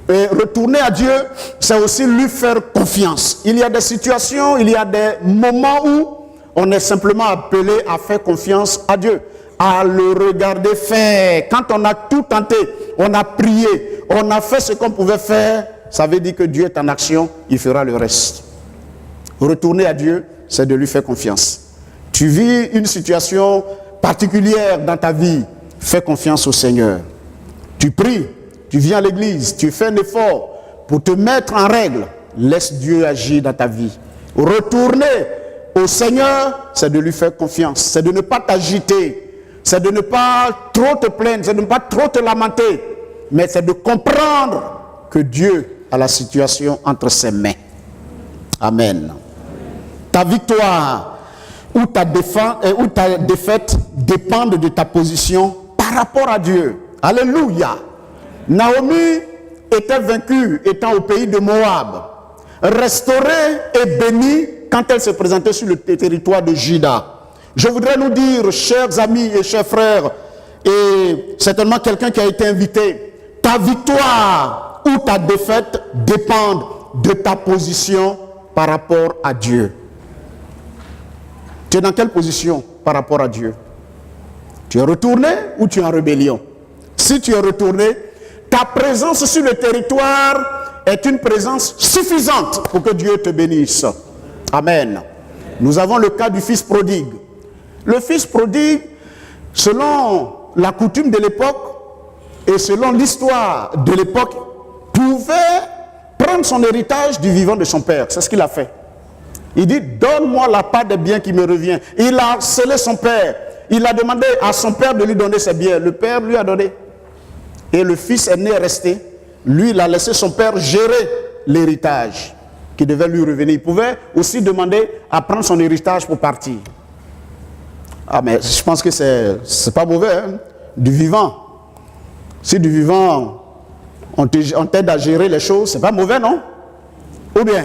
[SPEAKER 1] Et retourner à Dieu, c'est aussi lui faire confiance. Il y a des situations, il y a des moments où on est simplement appelé à faire confiance à Dieu, à le regarder faire. Quand on a tout tenté, on a prié, on a fait ce qu'on pouvait faire, ça veut dire que Dieu est en action, il fera le reste. Retourner à Dieu, c'est de lui faire confiance. Tu vis une situation particulière dans ta vie, fais confiance au Seigneur. Tu pries, tu viens à l'église, tu fais un effort pour te mettre en règle, laisse Dieu agir dans ta vie. Retourner au Seigneur, c'est de lui faire confiance, c'est de ne pas t'agiter, c'est de ne pas trop te plaindre, c'est de ne pas trop te lamenter, mais c'est de comprendre que Dieu a la situation entre ses mains. Amen. Ta victoire ou ta défaite dépendent de ta position par rapport à Dieu. Alléluia. Naomi était vaincue étant au pays de Moab, restaurée et bénie quand elle se présentait sur le territoire de Juda. Je voudrais nous dire, chers amis et chers frères, et certainement quelqu'un qui a été invité, ta victoire ou ta défaite dépendent de ta position par rapport à Dieu. Tu es dans quelle position par rapport à Dieu? Tu es retourné ou tu es en rébellion? Si tu es retourné, ta présence sur le territoire est une présence suffisante pour que Dieu te bénisse. Amen. Nous avons le cas du fils prodigue. Le fils prodigue, selon la coutume de l'époque et selon l'histoire de l'époque, pouvait prendre son héritage du vivant de son père. C'est ce qu'il a fait. Il dit, donne-moi la part des biens qui me revient. Il a scellé son père. Il a demandé à son père de lui donner ses biens. Le père lui a donné. Et le fils aîné est resté. Lui, il a laissé son père gérer l'héritage qui devait lui revenir. Il pouvait aussi demander à prendre son héritage pour partir. Ah, mais je pense que c'est pas mauvais, hein? Du vivant. Si du vivant, on t'aide à gérer les choses, c'est pas mauvais, non? Ou bien,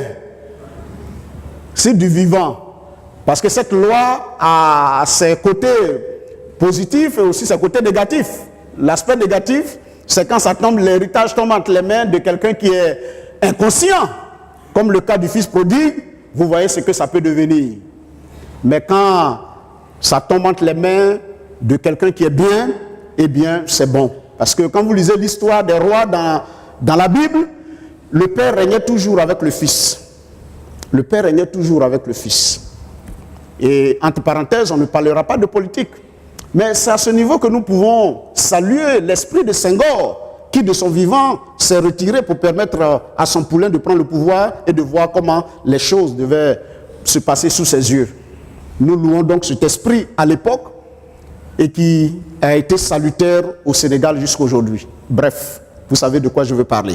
[SPEAKER 1] si du vivant, parce que cette loi a ses côtés positifs et aussi ses côtés négatifs. L'aspect négatif, c'est quand ça tombe, l'héritage tombe entre les mains de quelqu'un qui est inconscient, comme le cas du fils prodigue, vous voyez ce que ça peut devenir. Mais quand ça tombe entre les mains de quelqu'un qui est bien, eh bien c'est bon. Parce que quand vous lisez l'histoire des rois dans la Bible, le père régnait toujours avec le fils. Le père régnait toujours avec le fils. Et entre parenthèses, on ne parlera pas de politique. Mais c'est à ce niveau que nous pouvons saluer l'esprit de Senghor, qui de son vivant s'est retiré pour permettre à son poulain de prendre le pouvoir et de voir comment les choses devaient se passer sous ses yeux. Nous louons donc cet esprit à l'époque et qui a été salutaire au Sénégal jusqu'à aujourd'hui. Bref, vous savez de quoi je veux parler.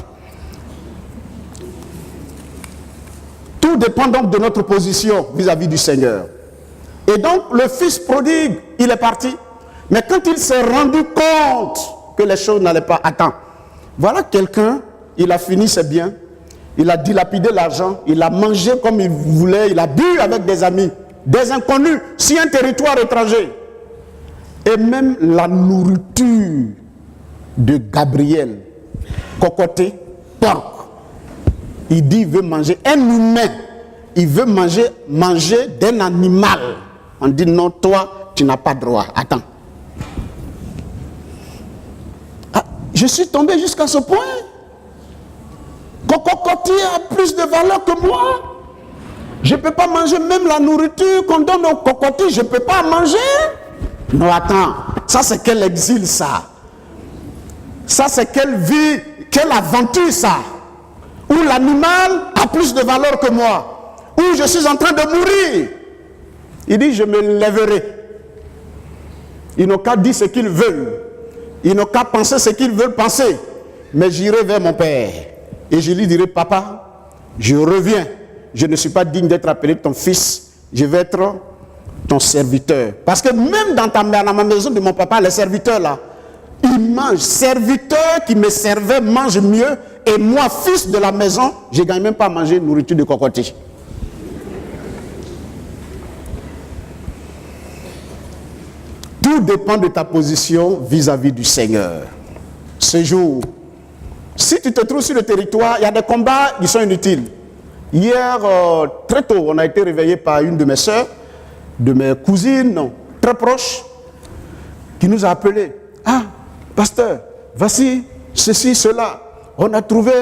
[SPEAKER 1] Tout dépend donc de notre position vis-à-vis du Seigneur. Et donc, le fils prodigue, il est parti. Mais quand il s'est rendu compte que les choses n'allaient pas, attends, voilà quelqu'un, il a fini ses biens, il a dilapidé l'argent, il a mangé comme il voulait, il a bu avec des amis, des inconnus, sur un territoire étranger. Et même la nourriture de Gabriel, cocoté, porc, il dit il veut manger un humain, il veut manger d'un animal. On dit non, toi, tu n'as pas droit. Attends. Ah, je suis tombé jusqu'à ce point. Cocotier a plus de valeur que moi. Je ne peux pas manger même la nourriture qu'on donne au cocotier, je ne peux pas manger. Non, attends, ça c'est quel exil ça? Ça c'est quelle vie, quelle aventure ça? Où l'animal a plus de valeur que moi, où je suis en train de mourir. Il dit, je me lèverai. Ils n'ont qu'à dire ce qu'ils veulent. Ils n'ont qu'à penser ce qu'ils veulent penser. Mais j'irai vers mon père. Et je lui dirai, papa, je reviens. Je ne suis pas digne d'être appelé ton fils. Je vais être ton serviteur. Parce que même dans ma maison de mon papa, les serviteurs là, ils mangent. Serviteurs qui me servaient mangent mieux. Et moi, fils de la maison, je ne gagne même pas à manger nourriture de cocotier. Tout dépend de ta position vis-à-vis du Seigneur. Ce jour, si tu te trouves sur le territoire, il y a des combats qui sont inutiles. Hier, très tôt, on a été réveillé par une de mes soeurs, de mes cousines, non, très proches, qui nous a appelés. Ah, pasteur, voici ceci, cela. On a trouvé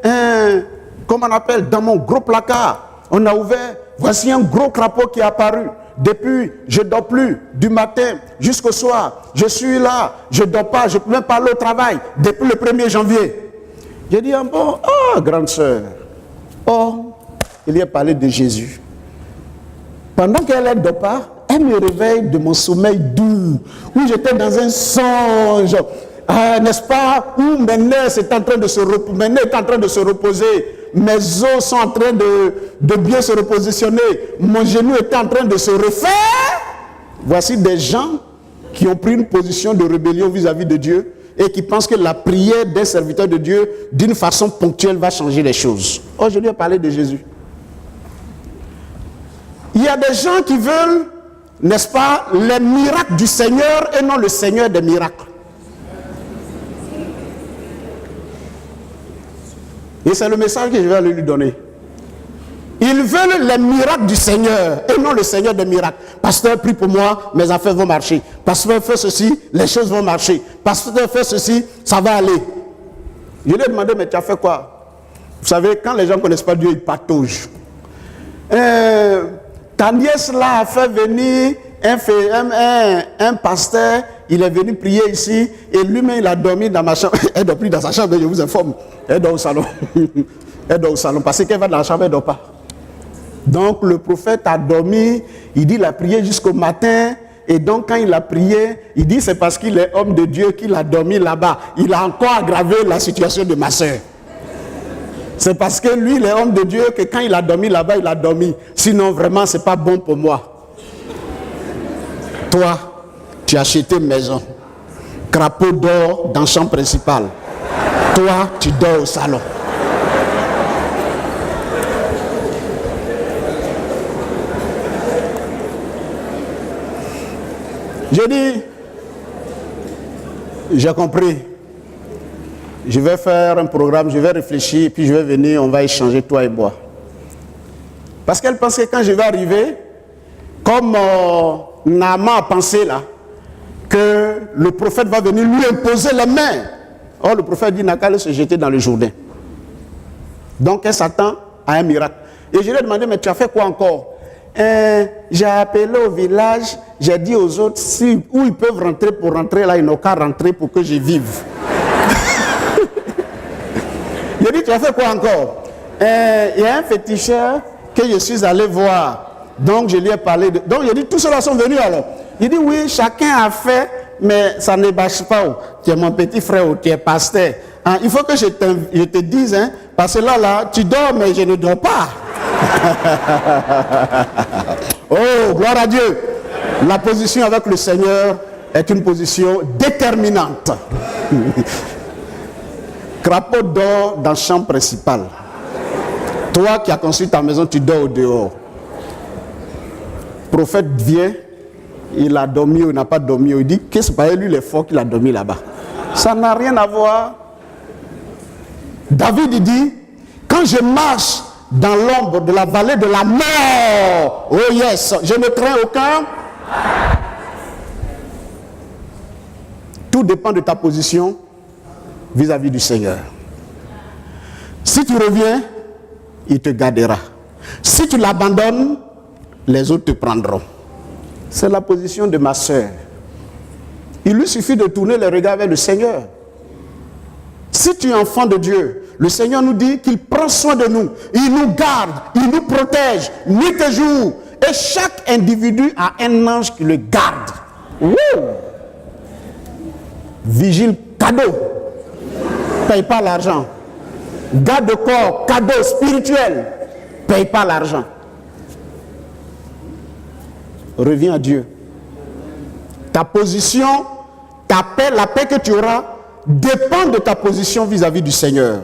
[SPEAKER 1] un, comment on appelle, dans mon gros placard. On a ouvert, voici un gros crapaud qui est apparu. Depuis, je ne dors plus, du matin jusqu'au soir. Je suis là, je ne dors pas, je ne peux même pas aller au travail, depuis le 1er janvier. J'ai dit, ah bon, ah, grande sœur. Oh, il y a parlé de Jésus. Pendant qu'elle ne dort pas, elle me réveille de mon sommeil doux, où j'étais dans un songe. Ah, n'est-ce pas, où mes nerfs est en train de se reposer. Mes os sont en train de bien se repositionner. Mon genou est en train de se refaire. Voici des gens qui ont pris une position de rébellion vis-à-vis de Dieu et qui pensent que la prière d'un serviteur de Dieu, d'une façon ponctuelle, va changer les choses. Oh, je lui ai parlé de Jésus. Il y a des gens qui veulent, n'est-ce pas, les miracles du Seigneur et non le Seigneur des miracles. Et c'est le message que je vais aller lui donner. Ils veulent les miracles du Seigneur et non le Seigneur des miracles. Pasteur, prie pour moi, mes affaires vont marcher. Pasteur, fais ceci, les choses vont marcher. Pasteur, fais ceci, ça va aller. Je lui ai demandé, mais tu as fait quoi? Vous savez, quand les gens ne connaissent pas Dieu, ils pataugent. Ta nièce là a fait venir un pasteur, il est venu prier ici, et lui-même il a dormi dans ma chambre. Elle ne dort plus dans sa chambre, je vous informe. Elle dort au salon. Elle dort au salon, parce qu'elle va dans la chambre, elle ne dort pas. Donc le prophète a dormi, il dit il a prié jusqu'au matin, et donc quand il a prié, il dit c'est parce qu'il est homme de Dieu qu'il a dormi là-bas. Il a encore aggravé la situation de ma soeur. C'est parce que lui, il est homme de Dieu, que quand il a dormi là-bas, il a dormi. Sinon, vraiment, ce n'est pas bon pour moi. Toi, tu as acheté une maison. Crapaud dort dans la chambre principale. Toi, tu dors au salon. Je dis, j'ai compris. Je vais faire un programme, je vais réfléchir, puis je vais venir, on va échanger, toi et moi. Parce qu'elle pense que quand je vais arriver, comme Naaman a pensé là, que le prophète va venir lui imposer les mains. Or, le prophète dit, n'a qu'à se jeter dans le Jourdain. Donc, elle s'attend à un miracle. Et je lui ai demandé, mais tu as fait quoi encore? J'ai appelé au village, j'ai dit aux autres où ils peuvent rentrer pour rentrer, là ils n'ont qu'à rentrer pour que je vive. J'ai dit, tu as fait quoi encore? Il y a un féticheur que je suis allé voir. Donc je lui ai parlé de... Donc j'ai dit, tous ceux-là sont venus alors. Il dit, oui, chacun a fait, mais ça ne bâche pas. Tu es mon petit frère ou tu es pasteur. Hein, il faut que je te dise, hein, parce que là, tu dors, mais je ne dors pas. Oh, gloire à Dieu. La position avec le Seigneur est une position déterminante. Crapaud dort dans la chambre principale. Toi qui as construit ta maison, tu dors au dehors. Prophète vient, il a dormi ou il n'a pas dormi. Il dit, qu'est-ce que c'est lui l'effort qu'il a dormi là-bas? Ça n'a rien à voir. David il dit, quand je marche dans l'ombre de la vallée de la mort, oh yes, je ne crains aucun. Tout dépend de ta position vis-à-vis du Seigneur. Si tu reviens, il te gardera. Si tu l'abandonnes, les autres te prendront. C'est la position de ma sœur. Il lui suffit de tourner les regards vers le Seigneur. Si tu es enfant de Dieu, le Seigneur nous dit qu'il prend soin de nous. Il nous garde, il nous protège, nuit et jour. Et chaque individu a un ange qui le garde. Wouh! Vigile, cadeau. Paye pas l'argent. Garde-corps, cadeau spirituel. Paye pas l'argent. Reviens à Dieu. Ta position, ta paix, la paix que tu auras, dépend de ta position vis-à-vis du Seigneur.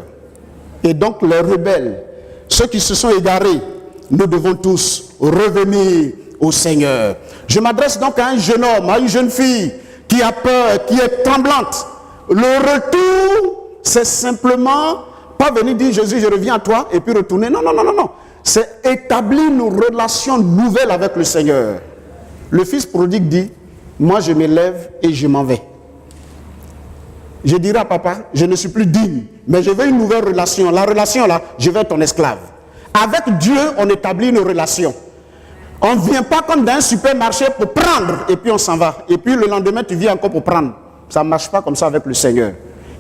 [SPEAKER 1] Et donc les rebelles, ceux qui se sont égarés, nous devons tous revenir au Seigneur. Je m'adresse donc à un jeune homme, à une jeune fille qui a peur, qui est tremblante. Le retour, c'est simplement pas venir dire Jésus, je reviens à toi et puis retourner. Non, non, non, non, non. C'est établir une relation nouvelle avec le Seigneur. Le fils prodigue dit, moi je me lève et je m'en vais. Je dirai à papa, je ne suis plus digne, mais je veux une nouvelle relation. La relation là, je veux être ton esclave. Avec Dieu, on établit une relation. On ne vient pas comme dans un supermarché pour prendre et puis on s'en va. Et puis le lendemain, tu viens encore pour prendre. Ça ne marche pas comme ça avec le Seigneur.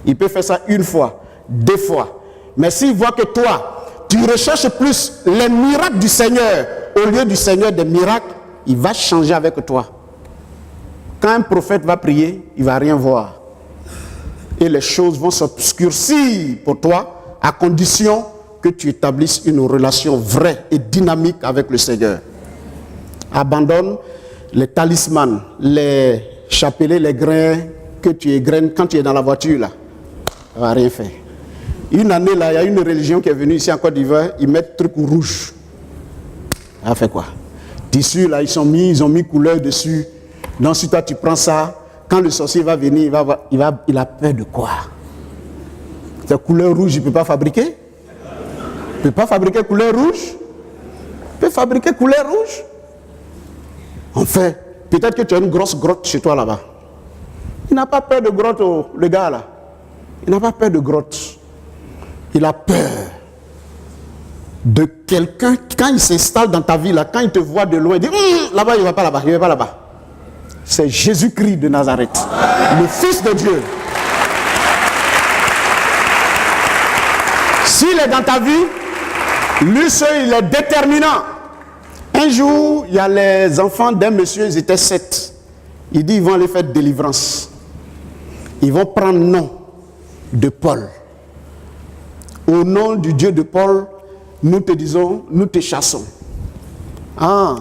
[SPEAKER 1] Il peut faire ça une fois, deux fois. Mais s'il voit que toi, tu recherches plus les miracles du Seigneur au lieu du Seigneur des miracles, il va changer avec toi. Quand un prophète va prier, il ne va rien voir. Et les choses vont s'obscurcir pour toi à condition que tu établisses une relation vraie et dynamique avec le Seigneur. Abandonne les talismans, les chapelets, les grains que tu égraines quand tu es dans la voiture là. Ça ne va rien faire. Une année là, il y a une religion qui est venue ici en Côte d'Ivoire, ils mettent truc rouge. Ça a fait quoi? Tissu là, ils ont mis couleur dessus. Donc si toi tu prends ça, quand le sorcier va venir, il a peur de quoi? Cette couleur rouge, il ne peut pas fabriquer? Il ne peut pas fabriquer couleur rouge? Il peut fabriquer couleur rouge? Enfin, peut-être que tu as une grosse grotte chez toi là-bas. Il n'a pas peur de grotte, oh, le gars là. Il n'a pas peur de grotte. Il a peur de quelqu'un, quand il s'installe dans ta vie là, quand il te voit de loin, il dit là-bas, il ne va pas là-bas, il ne va pas là-bas. C'est Jésus-Christ de Nazareth, le Fils de Dieu. S'il est dans ta vie, lui seul, il est déterminant. Un jour, il y a les enfants d'un monsieur, ils étaient 7. Il dit, ils vont aller faire délivrance. Ils vont prendre le nom de Paul. Au nom du Dieu de Paul, nous te disons, nous te chassons. Ah,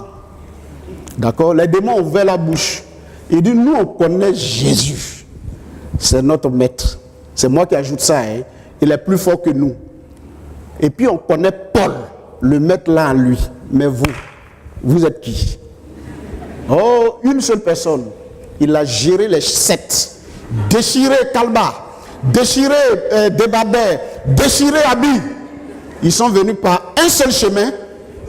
[SPEAKER 1] d'accord, les démons ont ouvert la bouche. Il dit, nous on connaît Jésus. C'est notre maître. C'est moi qui ajoute ça. Hein. Il est plus fort que nous. Et puis on connaît Paul, le maître là en lui. Mais vous êtes qui? Oh, une seule personne. Il a géré les 7. Déchiré Kalba, déchiré Débabé, déchiré Abi. Ils sont venus par un seul chemin.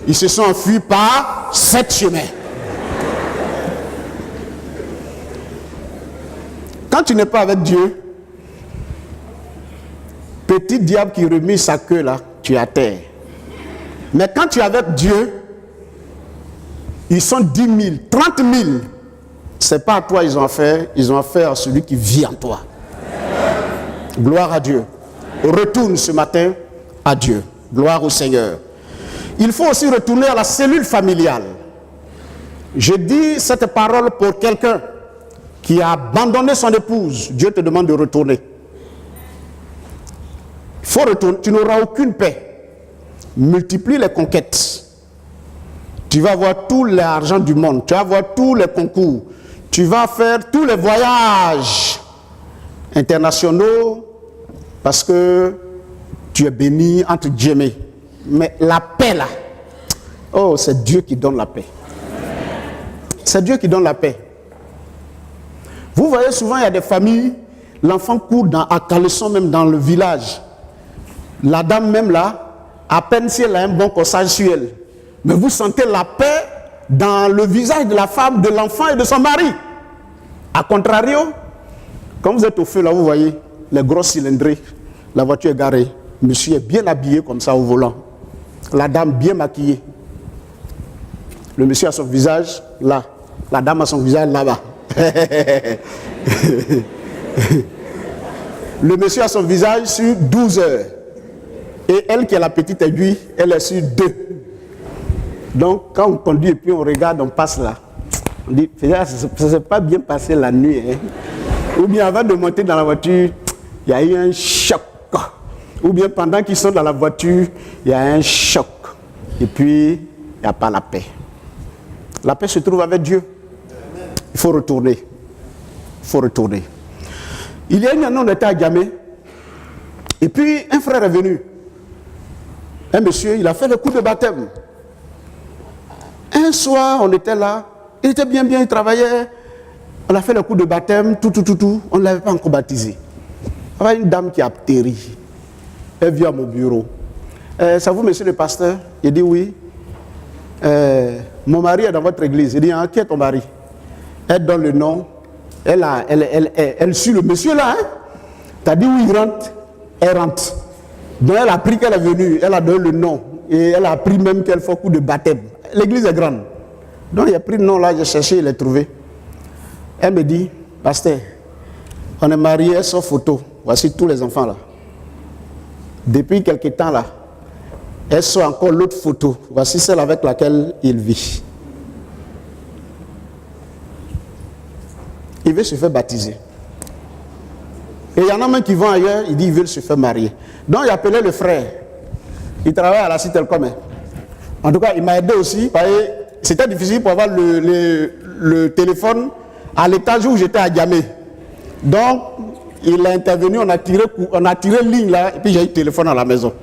[SPEAKER 1] Ils se sont enfuis par 7 chemins. Quand tu n'es pas avec Dieu, petit diable qui remue sa queue là, tu es à terre. Mais quand tu es avec Dieu, Ils sont 10 000, 30 000. Ce n'est pas à toi ils ont affaire à celui qui vit en toi. Gloire à Dieu. Retourne ce matin à Dieu. Gloire au Seigneur. Il faut aussi retourner à la cellule familiale. Je dis cette parole pour quelqu'un qui a abandonné son épouse. Dieu te demande de retourner. Il faut retourner. Tu n'auras aucune paix. Multiplie les conquêtes. Tu vas avoir tout l'argent du monde. Tu vas avoir tous les concours. Tu vas faire tous les voyages internationaux parce que tu es béni entre guillemets. Mais la paix là, oh, c'est Dieu qui donne la paix. C'est Dieu qui donne la paix. Vous voyez souvent, il y a des familles, l'enfant court à caleçon même dans le village. La dame même là, à peine si elle a un bon corsage sur elle. Mais vous sentez la paix dans le visage de la femme, de l'enfant et de son mari. A contrario, quand vous êtes au feu là, vous voyez les grosses cylindrées, la voiture est garée. Monsieur est bien habillé comme ça au volant. La dame bien maquillée. Le monsieur a son visage là. La dame a son visage là-bas. Le monsieur a son visage sur 12 heures. Et elle qui a la petite aiguille, elle est sur 2. Donc quand on conduit et puis on regarde, on passe là. On dit, ça ne s'est pas bien passé la nuit. Hein? Ou bien avant de monter dans la voiture, il y a eu un choc. Ou bien pendant qu'ils sont dans la voiture, il y a un choc. Et puis, il n'y a pas la paix. La paix se trouve avec Dieu. Il faut retourner. Il faut retourner. Il y a une année, on était à Gamé. Et puis, un frère est venu. Un monsieur, il a fait le coup de baptême. Un soir, on était là. Il était bien, il travaillait. On a fait le coup de baptême, tout. On ne l'avait pas encore baptisé. Il y avait une dame qui a péri. Elle vient à mon bureau. Ça vous, monsieur le pasteur? Il dit oui. Mon mari est dans votre église. Il dit, ah, qui est ton mari? Elle donne le nom. Elle suit le monsieur là. Hein? Tu as dit où il rentre? Elle rentre. Donc elle a pris qu'elle est venue. Elle a donné le nom. Et elle a appris même qu'elle fait un coup de baptême. L'église est grande. Donc il a pris le nom là, j'ai cherché, il l'a trouvé. Elle me dit, pasteur, on est mariés sans photo. Voici tous les enfants là. Depuis quelque temps là, elle sort encore l'autre photo. Voici celle avec laquelle il vit. Il veut se faire baptiser. Et il y en a même qui vont ailleurs, il dit qu'ils veulent se faire marier. Donc il a appelé le frère. Il travaille à la cité Telcom. En tout cas, il m'a aidé aussi. C'était difficile pour avoir le téléphone à l'étage où j'étais à Gamé. Donc, il a intervenu, on a tiré ligne là, et puis j'ai eu le téléphone à la maison.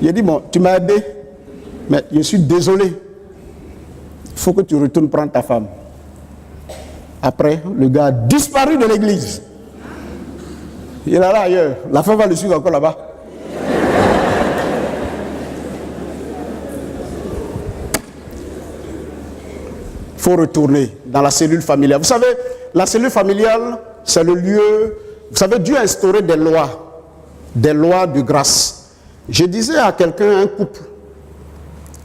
[SPEAKER 1] Il a dit, bon, tu m'as aidé, mais je suis désolé. Il faut que tu retournes prendre ta femme. Après, le gars a disparu de l'église. Il est là ailleurs. La femme va le suivre encore là-bas. Il faut retourner dans la cellule familiale. Vous savez, la cellule familiale, c'est le lieu... Vous savez, Dieu a instauré des lois de grâce. Je disais à quelqu'un, un couple,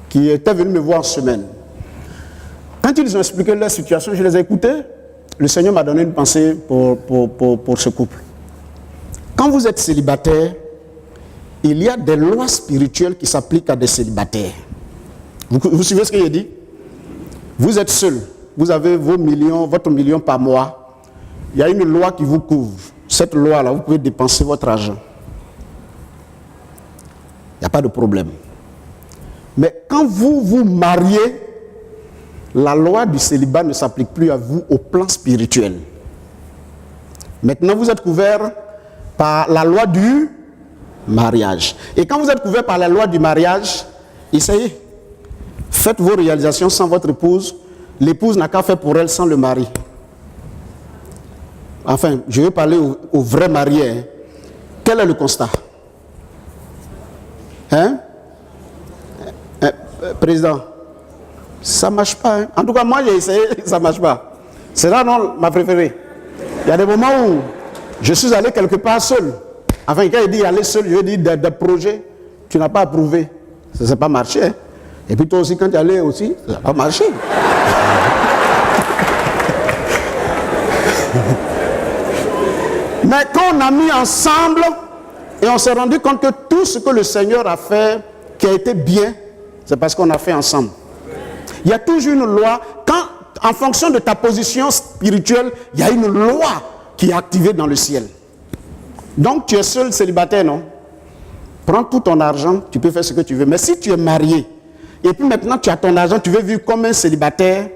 [SPEAKER 1] qui était venu me voir en semaine. Quand ils ont expliqué leur situation, je les ai écoutés. Le Seigneur m'a donné une pensée pour ce couple. Quand vous êtes célibataire, il y a des lois spirituelles qui s'appliquent à des célibataires. Vous suivez ce que j'ai dit? Vous êtes seul, vous avez votre million par mois. Il y a une loi qui vous couvre. Cette loi-là, vous pouvez dépenser votre argent. Il n'y a pas de problème. Mais quand vous vous mariez, la loi du célibat ne s'applique plus à vous au plan spirituel. Maintenant, vous êtes couvert par la loi du mariage. Et quand vous êtes couvert par la loi du mariage, essayez. Faites vos réalisations sans votre épouse. L'épouse n'a qu'à faire pour elle sans le mari. Enfin, je vais parler aux vrais mariés. Hein. Quel est le constat? Hein? Président, ça ne marche pas. Hein? En tout cas, moi j'ai essayé, ça ne marche pas. C'est là non ma préférée. Il y a des moments où je suis allé quelque part seul. Enfin, quand il dit aller seul, je dis des projets, tu n'as pas approuvé. Ça ne s'est pas marché. Hein? Et puis toi aussi, quand tu allais aussi, ça n'a pas marché. Mais quand on a mis ensemble, et on s'est rendu compte que tout ce que le Seigneur a fait, qui a été bien, c'est parce qu'on a fait ensemble. Il y a toujours une loi. En fonction de ta position spirituelle, il y a une loi qui est activée dans le ciel. Donc tu es seul célibataire, non? Prends tout ton argent, tu peux faire ce que tu veux. Mais si tu es marié, et puis maintenant tu as ton argent, tu veux vivre comme un célibataire,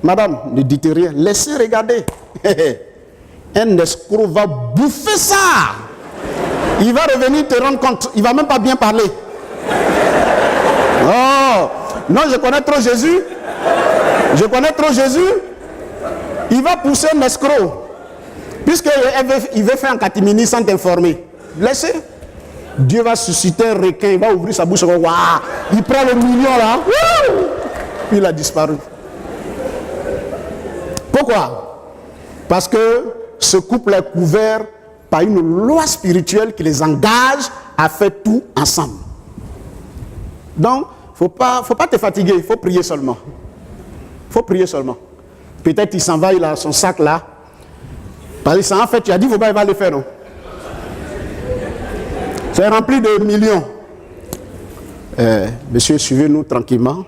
[SPEAKER 1] madame, ne dites rien, laissez regarder. Un escroc va bouffer ça. Il va revenir te rendre compte. Il ne va même pas bien parler. Oh, non, je connais trop Jésus. Je connais trop Jésus. Il va pousser un escroc. Puisqu'il veut faire un catimini sans t'informer. Laissez. Dieu va susciter un requin. Il va ouvrir sa bouche. Waouh, il prend le million là. Puis il a disparu. Pourquoi? Parce que ce couple est couvert par une loi spirituelle qui les engage à faire tout ensemble. Donc, faut pas te fatiguer, il faut prier seulement. Il faut prier seulement. Peut-être il s'en va, il a son sac là. Parce que ça, en fait, tu as dit, il va le faire, non? C'est rempli de millions. Monsieur, suivez-nous tranquillement.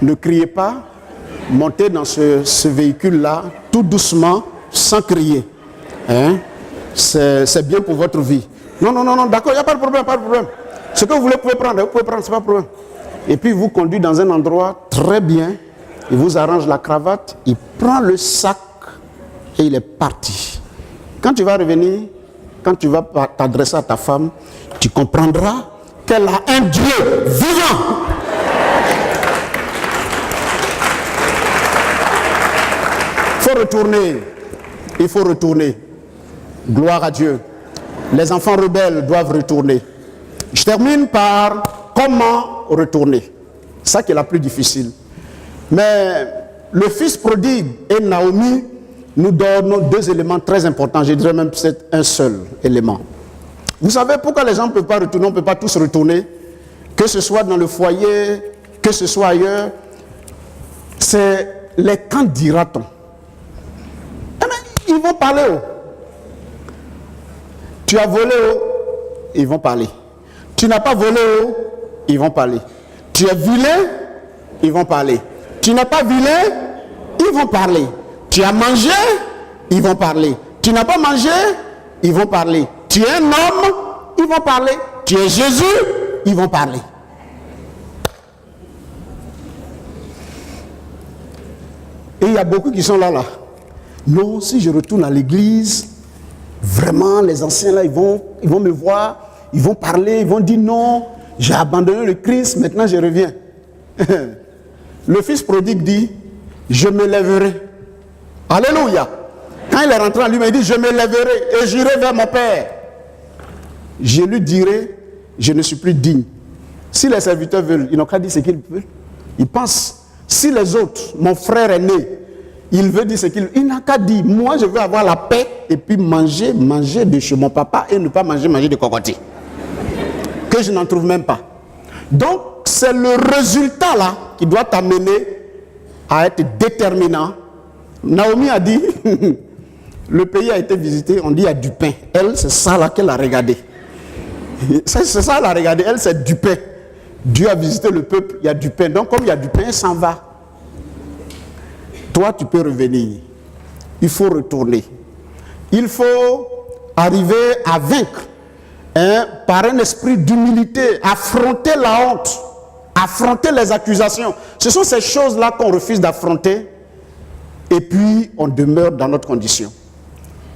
[SPEAKER 1] Ne criez pas. Montez dans ce véhicule-là, tout doucement, sans crier. Hein? C'est bien pour votre vie. Non, d'accord, il n'y a pas de problème, pas de problème. Ce que vous voulez, vous pouvez prendre, c'est pas de problème. Et puis, il vous conduit dans un endroit très bien. Il vous arrange la cravate, il prend le sac et il est parti. Quand tu vas revenir, quand tu vas t'adresser à ta femme, tu comprendras qu'elle a un Dieu vivant. Il faut retourner. Gloire à Dieu. Les enfants rebelles doivent retourner. Je termine par comment retourner. C'est ça qui est la plus difficile. Mais le fils prodigue et Naomi nous donnent deux éléments très importants. Je dirais même peut-être un seul élément. Vous savez pourquoi les gens ne peuvent pas retourner, on ne peut pas tous retourner, que ce soit dans le foyer, que ce soit ailleurs. C'est les quand dira-t-on. Ils vont parler. Tu as volé, ils vont parler. Tu n'as pas volé, ils vont parler. Tu es vilain, ils vont parler. Tu n'as pas vilain, ils vont parler. Tu as mangé, ils vont parler. Tu n'as pas mangé, ils vont parler. Tu es un homme, ils vont parler. Tu es Jésus, ils vont parler. Et il y a beaucoup qui sont là. Non, si je retourne à l'église, vraiment, les anciens là, ils vont me voir, ils vont parler, ils vont dire non, j'ai abandonné le Christ, maintenant je reviens. Le fils prodigue dit, je me lèverai. Alléluia. Quand il est rentré en lui, il dit, je me lèverai et j'irai vers mon père. Je lui dirai, je ne suis plus digne. Si les serviteurs veulent, ils n'ont qu'à dire ce qu'ils veulent. Ils pensent, si les autres, mon frère est né, il veut dire ce qu'il veut. Il n'a qu'à dire, moi je veux avoir la paix et puis manger de chez mon papa et ne pas manger de cocotier. Que je n'en trouve même pas. Donc, c'est le résultat là qui doit t'amener à être déterminant. Naomi a dit, le pays a été visité, on dit il y a du pain. Elle, c'est ça là qu'elle a regardé. C'est ça qu'elle a regardé, elle c'est du pain. Dieu a visité le peuple, il y a du pain. Donc comme il y a du pain, elle s'en va. Toi, tu peux revenir. Il faut retourner. Il faut arriver à vaincre par un esprit d'humilité, affronter la honte, affronter les accusations. Ce sont ces choses-là qu'on refuse d'affronter et puis on demeure dans notre condition.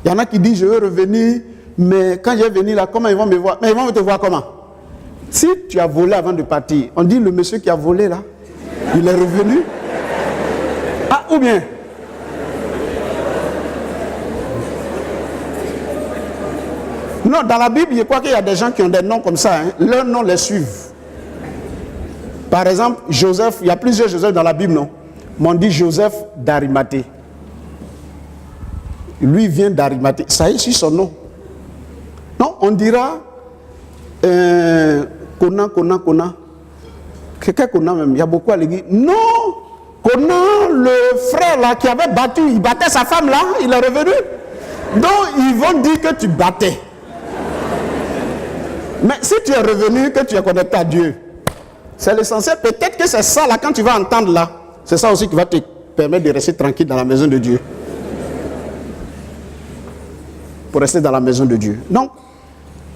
[SPEAKER 1] Il y en a qui disent, je veux revenir, mais quand je vais venir là, comment ils vont me voir? Mais ils vont te voir comment? Si tu as volé avant de partir, on dit le monsieur qui a volé là, il est revenu. Ah, ou bien non, dans la Bible, je crois qu'il y a des gens qui ont des noms comme ça. Leurs noms les suivent. Par exemple, Joseph, il y a plusieurs Joseph dans la Bible, non? Mais on dit Joseph d'Arimathée. Lui vient d'Arimathée. Ça y est, sur son nom. Non, on dira Kona. quelqu'un qu'on a même, il y a beaucoup à l'église. Non, qu'on a le frère là qui avait battu, il battait sa femme là, il est revenu. Donc ils vont dire que tu battais. Mais si tu es revenu, que tu es connecté à Dieu, c'est l'essentiel. Peut-être que c'est ça là, quand tu vas entendre là, c'est ça aussi qui va te permettre de rester tranquille dans la maison de Dieu. Pour rester dans la maison de Dieu. Donc,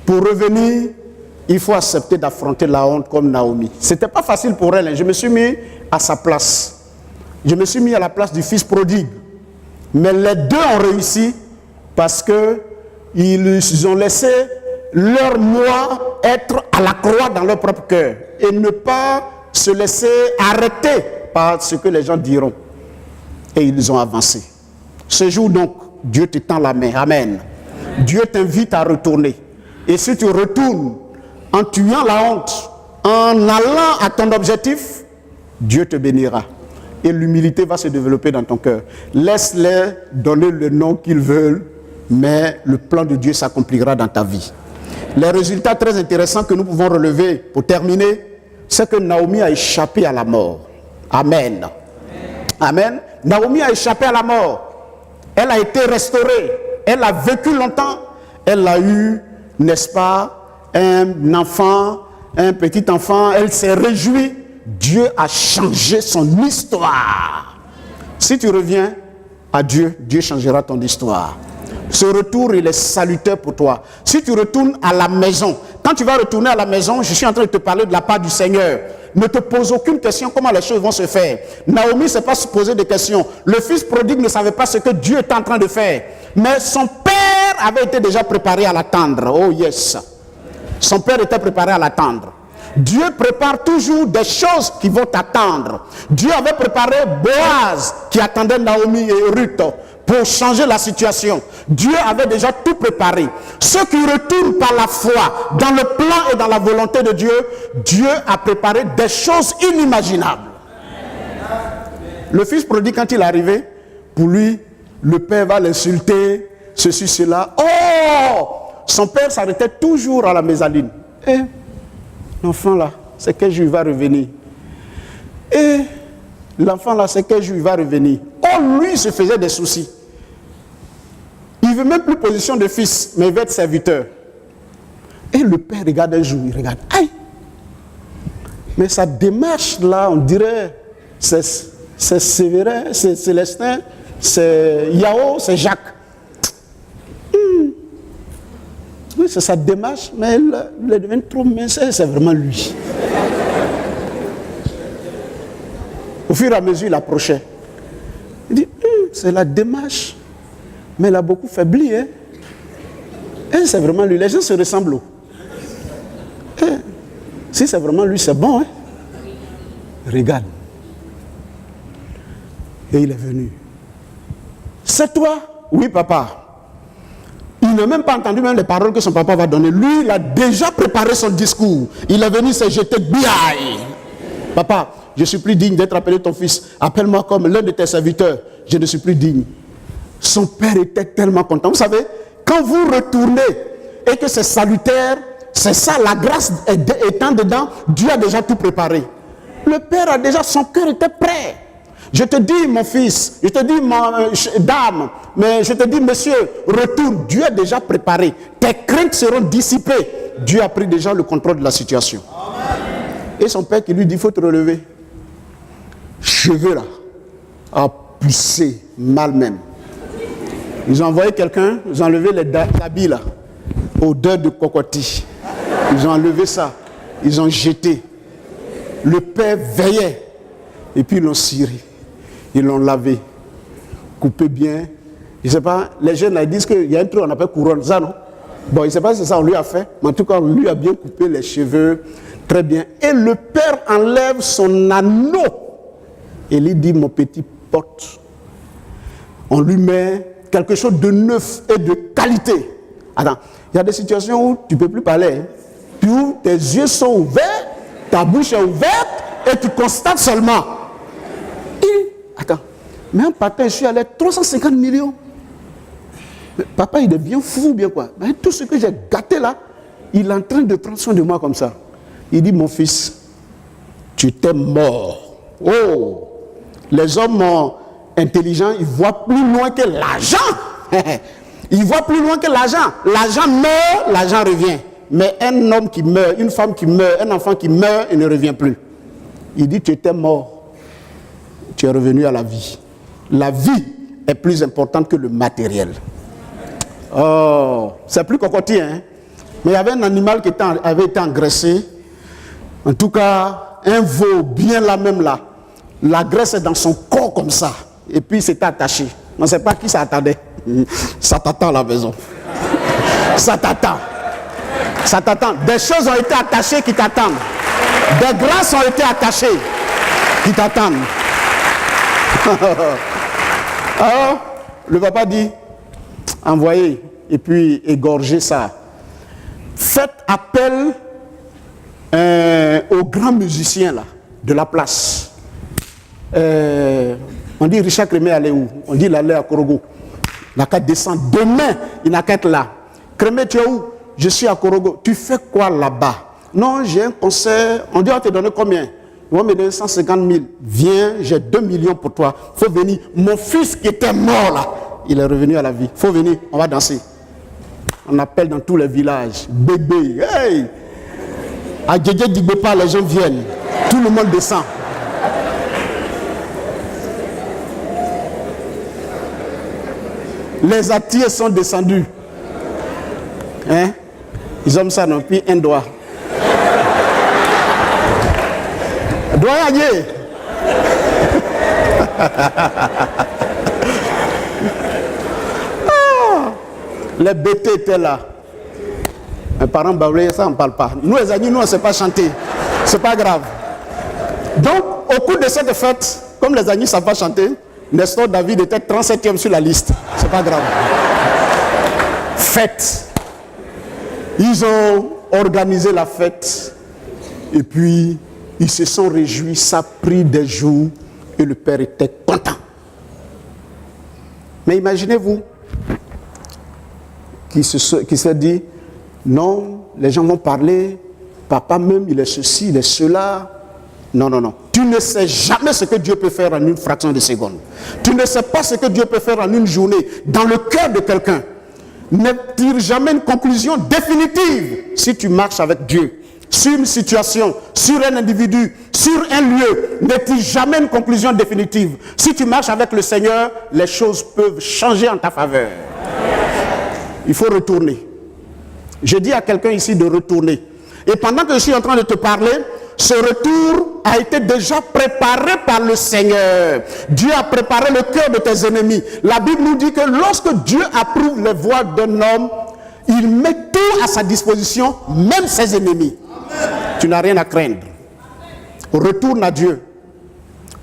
[SPEAKER 1] pour revenir, il faut accepter d'affronter la honte comme Naomi. C'était pas facile pour elle. Je me suis mis à sa place. Je me suis mis à la place du fils prodigue. Mais les deux ont réussi parce que ils ont laissé leur moi être à la croix dans leur propre cœur et ne pas se laisser arrêter par ce que les gens diront. Et ils ont avancé. Ce jour donc, Dieu te tend la main. Amen. Dieu t'invite à retourner. Et si tu retournes en tuant la honte, en allant à ton objectif, Dieu te bénira. Et l'humilité va se développer dans ton cœur. Laisse-les donner le nom qu'ils veulent, mais le plan de Dieu s'accomplira dans ta vie. Les résultats très intéressants que nous pouvons relever pour terminer, c'est que Naomi a échappé à la mort. Amen. Amen. Naomi a échappé à la mort. Elle a été restaurée. Elle a vécu longtemps. Elle a eu, n'est-ce pas, un enfant, un petit enfant. Elle s'est réjouie. Dieu a changé son histoire. Si tu reviens à Dieu, Dieu changera ton histoire. Ce retour, il est salutaire pour toi. Si tu retournes à la maison, quand tu vas retourner à la maison, je suis en train de te parler de la part du Seigneur. Ne te pose aucune question comment les choses vont se faire. Naomi ne s'est pas posé de questions. Le fils prodigue ne savait pas ce que Dieu était en train de faire. Mais son père avait été déjà préparé à l'attendre. Oh yes. Son père était préparé à l'attendre. Dieu prépare toujours des choses qui vont t'attendre. Dieu avait préparé Boaz qui attendait Naomi et Ruth pour changer la situation. Dieu avait déjà tout préparé. Ceux qui retournent par la foi dans le plan et dans la volonté de Dieu, Dieu a préparé des choses inimaginables. Le fils prodigue, quand il est arrivé, pour lui, le père va l'insulter, ceci, cela. Oh! Son père s'arrêtait toujours à la mezzanine. Et l'enfant là, c'est quel jour il va revenir? Et l'enfant là, c'est quel jour il va revenir? Oh, lui, il se faisait des soucis. Il ne veut même plus position de fils, mais il veut être serviteur. Et le père regarde un jour, il regarde. Aïe! Mais sa démarche là, on dirait, c'est Séverin, c'est Célestin, c'est Yao, c'est Jacques. Oui, c'est sa démarche, mais il devient trop mince, c'est vraiment lui. Au fur et à mesure, il approchait. Il dit, c'est la démarche, mais il a beaucoup faibli. Hein? Et c'est vraiment lui. Les gens se ressemblent. Si c'est vraiment lui, c'est bon. Hein? Regarde. Et il est venu. C'est toi? Oui, papa. Il n'a même pas entendu même les paroles que son papa va donner. Lui, il a déjà préparé son discours. Il est venu se jeter biaï. Papa, je suis plus digne d'être appelé ton fils. Appelle-moi comme l'un de tes serviteurs. Je ne suis plus digne. Son père était tellement content. Vous savez, quand vous retournez et que c'est salutaire, c'est ça, la grâce étant dedans, Dieu a déjà tout préparé. Le père a déjà, son cœur était prêt. Je te dis, mon fils, je te dis, dame, mais je te dis, monsieur, retourne. Dieu a déjà préparé. Tes craintes seront dissipées. Dieu a pris déjà le contrôle de la situation. Amen. Et son père qui lui dit, il faut te relever. Cheveux là, a poussé mal même. Ils ont envoyé quelqu'un, ils ont enlevé les habits là, odeur de cocotti. Ils ont enlevé ça, ils ont jeté. Le père veillait, et puis ils l'ont ciré. Ils l'ont lavé, coupé bien. Je ne sais pas, les jeunes là, ils disent qu'il y a un truc qu'on appelle couronne, ça non? Bon, je ne sais pas si ça on lui a fait, mais en tout cas, on lui a bien coupé les cheveux, très bien. Et le père enlève son anneau. Et lui dit, mon petit pote, on lui met quelque chose de neuf et de qualité. Attends, il y a des situations où tu ne peux plus parler. Hein. Puis où tes yeux sont ouverts, ta bouche est ouverte, et tu constates seulement. Attends, mais un partant, je suis allé 350 millions. Mais papa, il est bien fou, bien quoi. Mais tout ce que j'ai gâté là, il est en train de prendre soin de moi comme ça. Il dit, mon fils, tu étais mort. Oh, les hommes intelligents, ils voient plus loin que l'argent. Ils voient plus loin que l'argent. L'argent meurt, l'argent revient. Mais un homme qui meurt, une femme qui meurt, un enfant qui meurt, il ne revient plus. Il dit, tu étais mort. Tu es revenu à la vie. La vie est plus importante que le matériel. Oh, c'est plus cocotier, hein? Mais il y avait un animal qui avait été engraissé. En tout cas, un veau bien là même là. La graisse est dans son corps comme ça. Et puis il s'était attaché. On ne sait pas qui ça attendait. Ça t'attend à la maison. Ça t'attend. Ça t'attend. Des choses ont été attachées qui t'attendent. Des grâces ont été attachées qui t'attendent. Alors, le papa dit, envoyez et puis égorgez ça. Faites appel aux grands musiciens là, de la place. On dit Richard Crémé allait où? On dit il allait à Korogo. Il n'a qu'à descendre. Demain, il n'a qu'à être là. Crémé, tu es où? Je suis à Korogo. Tu fais quoi là-bas? Non, j'ai un concert. On dit on va te donner combien? Ils vont me donner 150 000. Viens, j'ai 2 millions pour toi. Il faut venir. Mon fils qui était mort là, il est revenu à la vie. Il faut venir, on va danser. On appelle dans tous les villages. Bébé, hey! À Djedje Digbepa, les gens viennent. Tout le monde descend. Les attiers sont descendus. Hein? Ils ont ça, non? Puis un doigt. Doigt gagner. Les bêtés étaient là. Mes parents baoulaient, ça on ne parle pas. Nous les amis, nous on ne sait pas chanter. C'est pas grave. Donc, au cours de cette fête, comme les amis ne savent pas chanter, Nestor David était 37e sur la liste. C'est pas grave. Fête. Ils ont organisé la fête. Et puis, ils se sont réjouis. Ça a pris des jours. Et le père était content. Mais imaginez-vous, qui s'est dit, non, les gens vont parler, papa même, il est ceci, il est cela. Non, non, non. Tu ne sais jamais ce que Dieu peut faire en une fraction de seconde. Tu ne sais pas ce que Dieu peut faire en une journée dans le cœur de quelqu'un. Ne tire jamais une conclusion définitive si tu marches avec Dieu. Sur une situation, sur un individu, sur un lieu, ne tire jamais une conclusion définitive. Si tu marches avec le Seigneur, les choses peuvent changer en ta faveur. Il faut retourner. Je dis à quelqu'un ici de retourner. Et pendant que je suis en train de te parler, ce retour a été déjà préparé par le Seigneur. Dieu a préparé le cœur de tes ennemis. La Bible nous dit que lorsque Dieu approuve les voies d'un homme, il met tout à sa disposition, même ses ennemis. Amen. Tu n'as rien à craindre. Retourne à Dieu.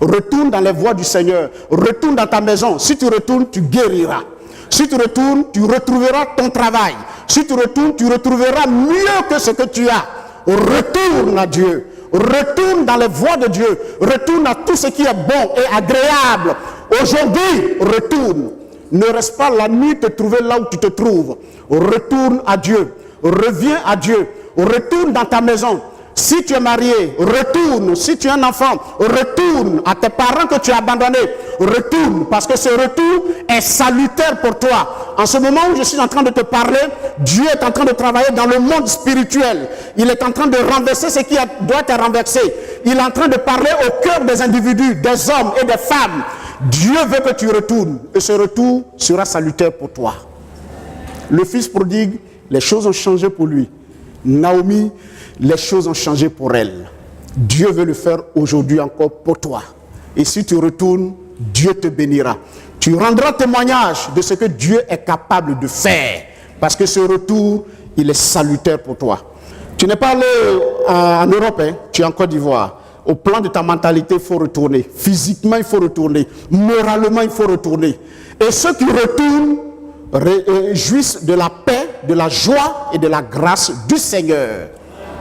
[SPEAKER 1] Retourne dans les voies du Seigneur. Retourne dans ta maison. Si tu retournes, tu guériras. Si tu retournes, tu retrouveras ton travail. Si tu retournes, tu retrouveras mieux que ce que tu as. Retourne à Dieu. Retourne dans les voies de Dieu. Retourne à tout ce qui est bon et agréable. Aujourd'hui, retourne. Ne reste pas la nuit te trouver là où tu te trouves. Retourne à Dieu. Reviens à Dieu. Retourne dans ta maison. Si tu es marié, retourne. Si tu es un enfant, retourne à tes parents que tu as abandonnés. Retourne, parce que ce retour est salutaire pour toi. En ce moment où je suis en train de te parler, Dieu est en train de travailler dans le monde spirituel. Il est en train de renverser ce qui doit être renversé. Il est en train de parler au cœur des individus, des hommes et des femmes. Dieu veut que tu retournes. Et ce retour sera salutaire pour toi. Le fils prodigue, les choses ont changé pour lui. Naomi, les choses ont changé pour elle. Dieu veut le faire aujourd'hui encore pour toi. Et si tu retournes, Dieu te bénira. Tu rendras témoignage de ce que Dieu est capable de faire. Parce que ce retour, il est salutaire pour toi. Tu n'es pas allé en Europe, hein? Tu es en Côte d'Ivoire. Au plan de ta mentalité, il faut retourner. Physiquement, il faut retourner. Moralement, il faut retourner. Et ceux qui retournent jouissent de la paix, de la joie et de la grâce du Seigneur.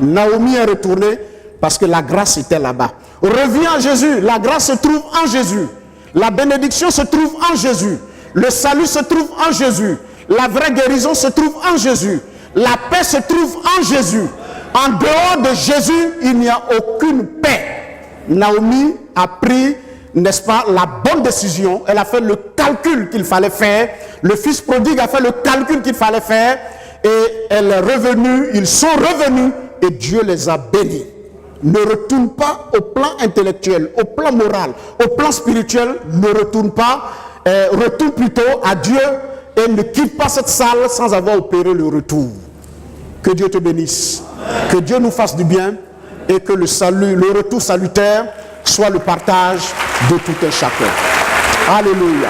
[SPEAKER 1] Naomi est retournée parce que la grâce était là-bas. Reviens à Jésus. La grâce se trouve en Jésus. La bénédiction se trouve en Jésus. Le salut se trouve en Jésus. La vraie guérison se trouve en Jésus. La paix se trouve en Jésus. En dehors de Jésus, il n'y a aucune paix. Naomi a pris, n'est-ce pas, la bonne décision. Elle a fait le calcul qu'il fallait faire. Le fils prodigue a fait le calcul qu'il fallait faire. Et elle est revenue, ils sont revenus et Dieu les a bénis. Ne retourne pas au plan intellectuel, au plan moral, au plan spirituel, ne retourne pas. Retourne plutôt à Dieu et ne quitte pas cette salle sans avoir opéré le retour. Que Dieu te bénisse. Que Dieu nous fasse du bien et que le salut, le retour salutaire soit le partage de tout un chacun. Alléluia.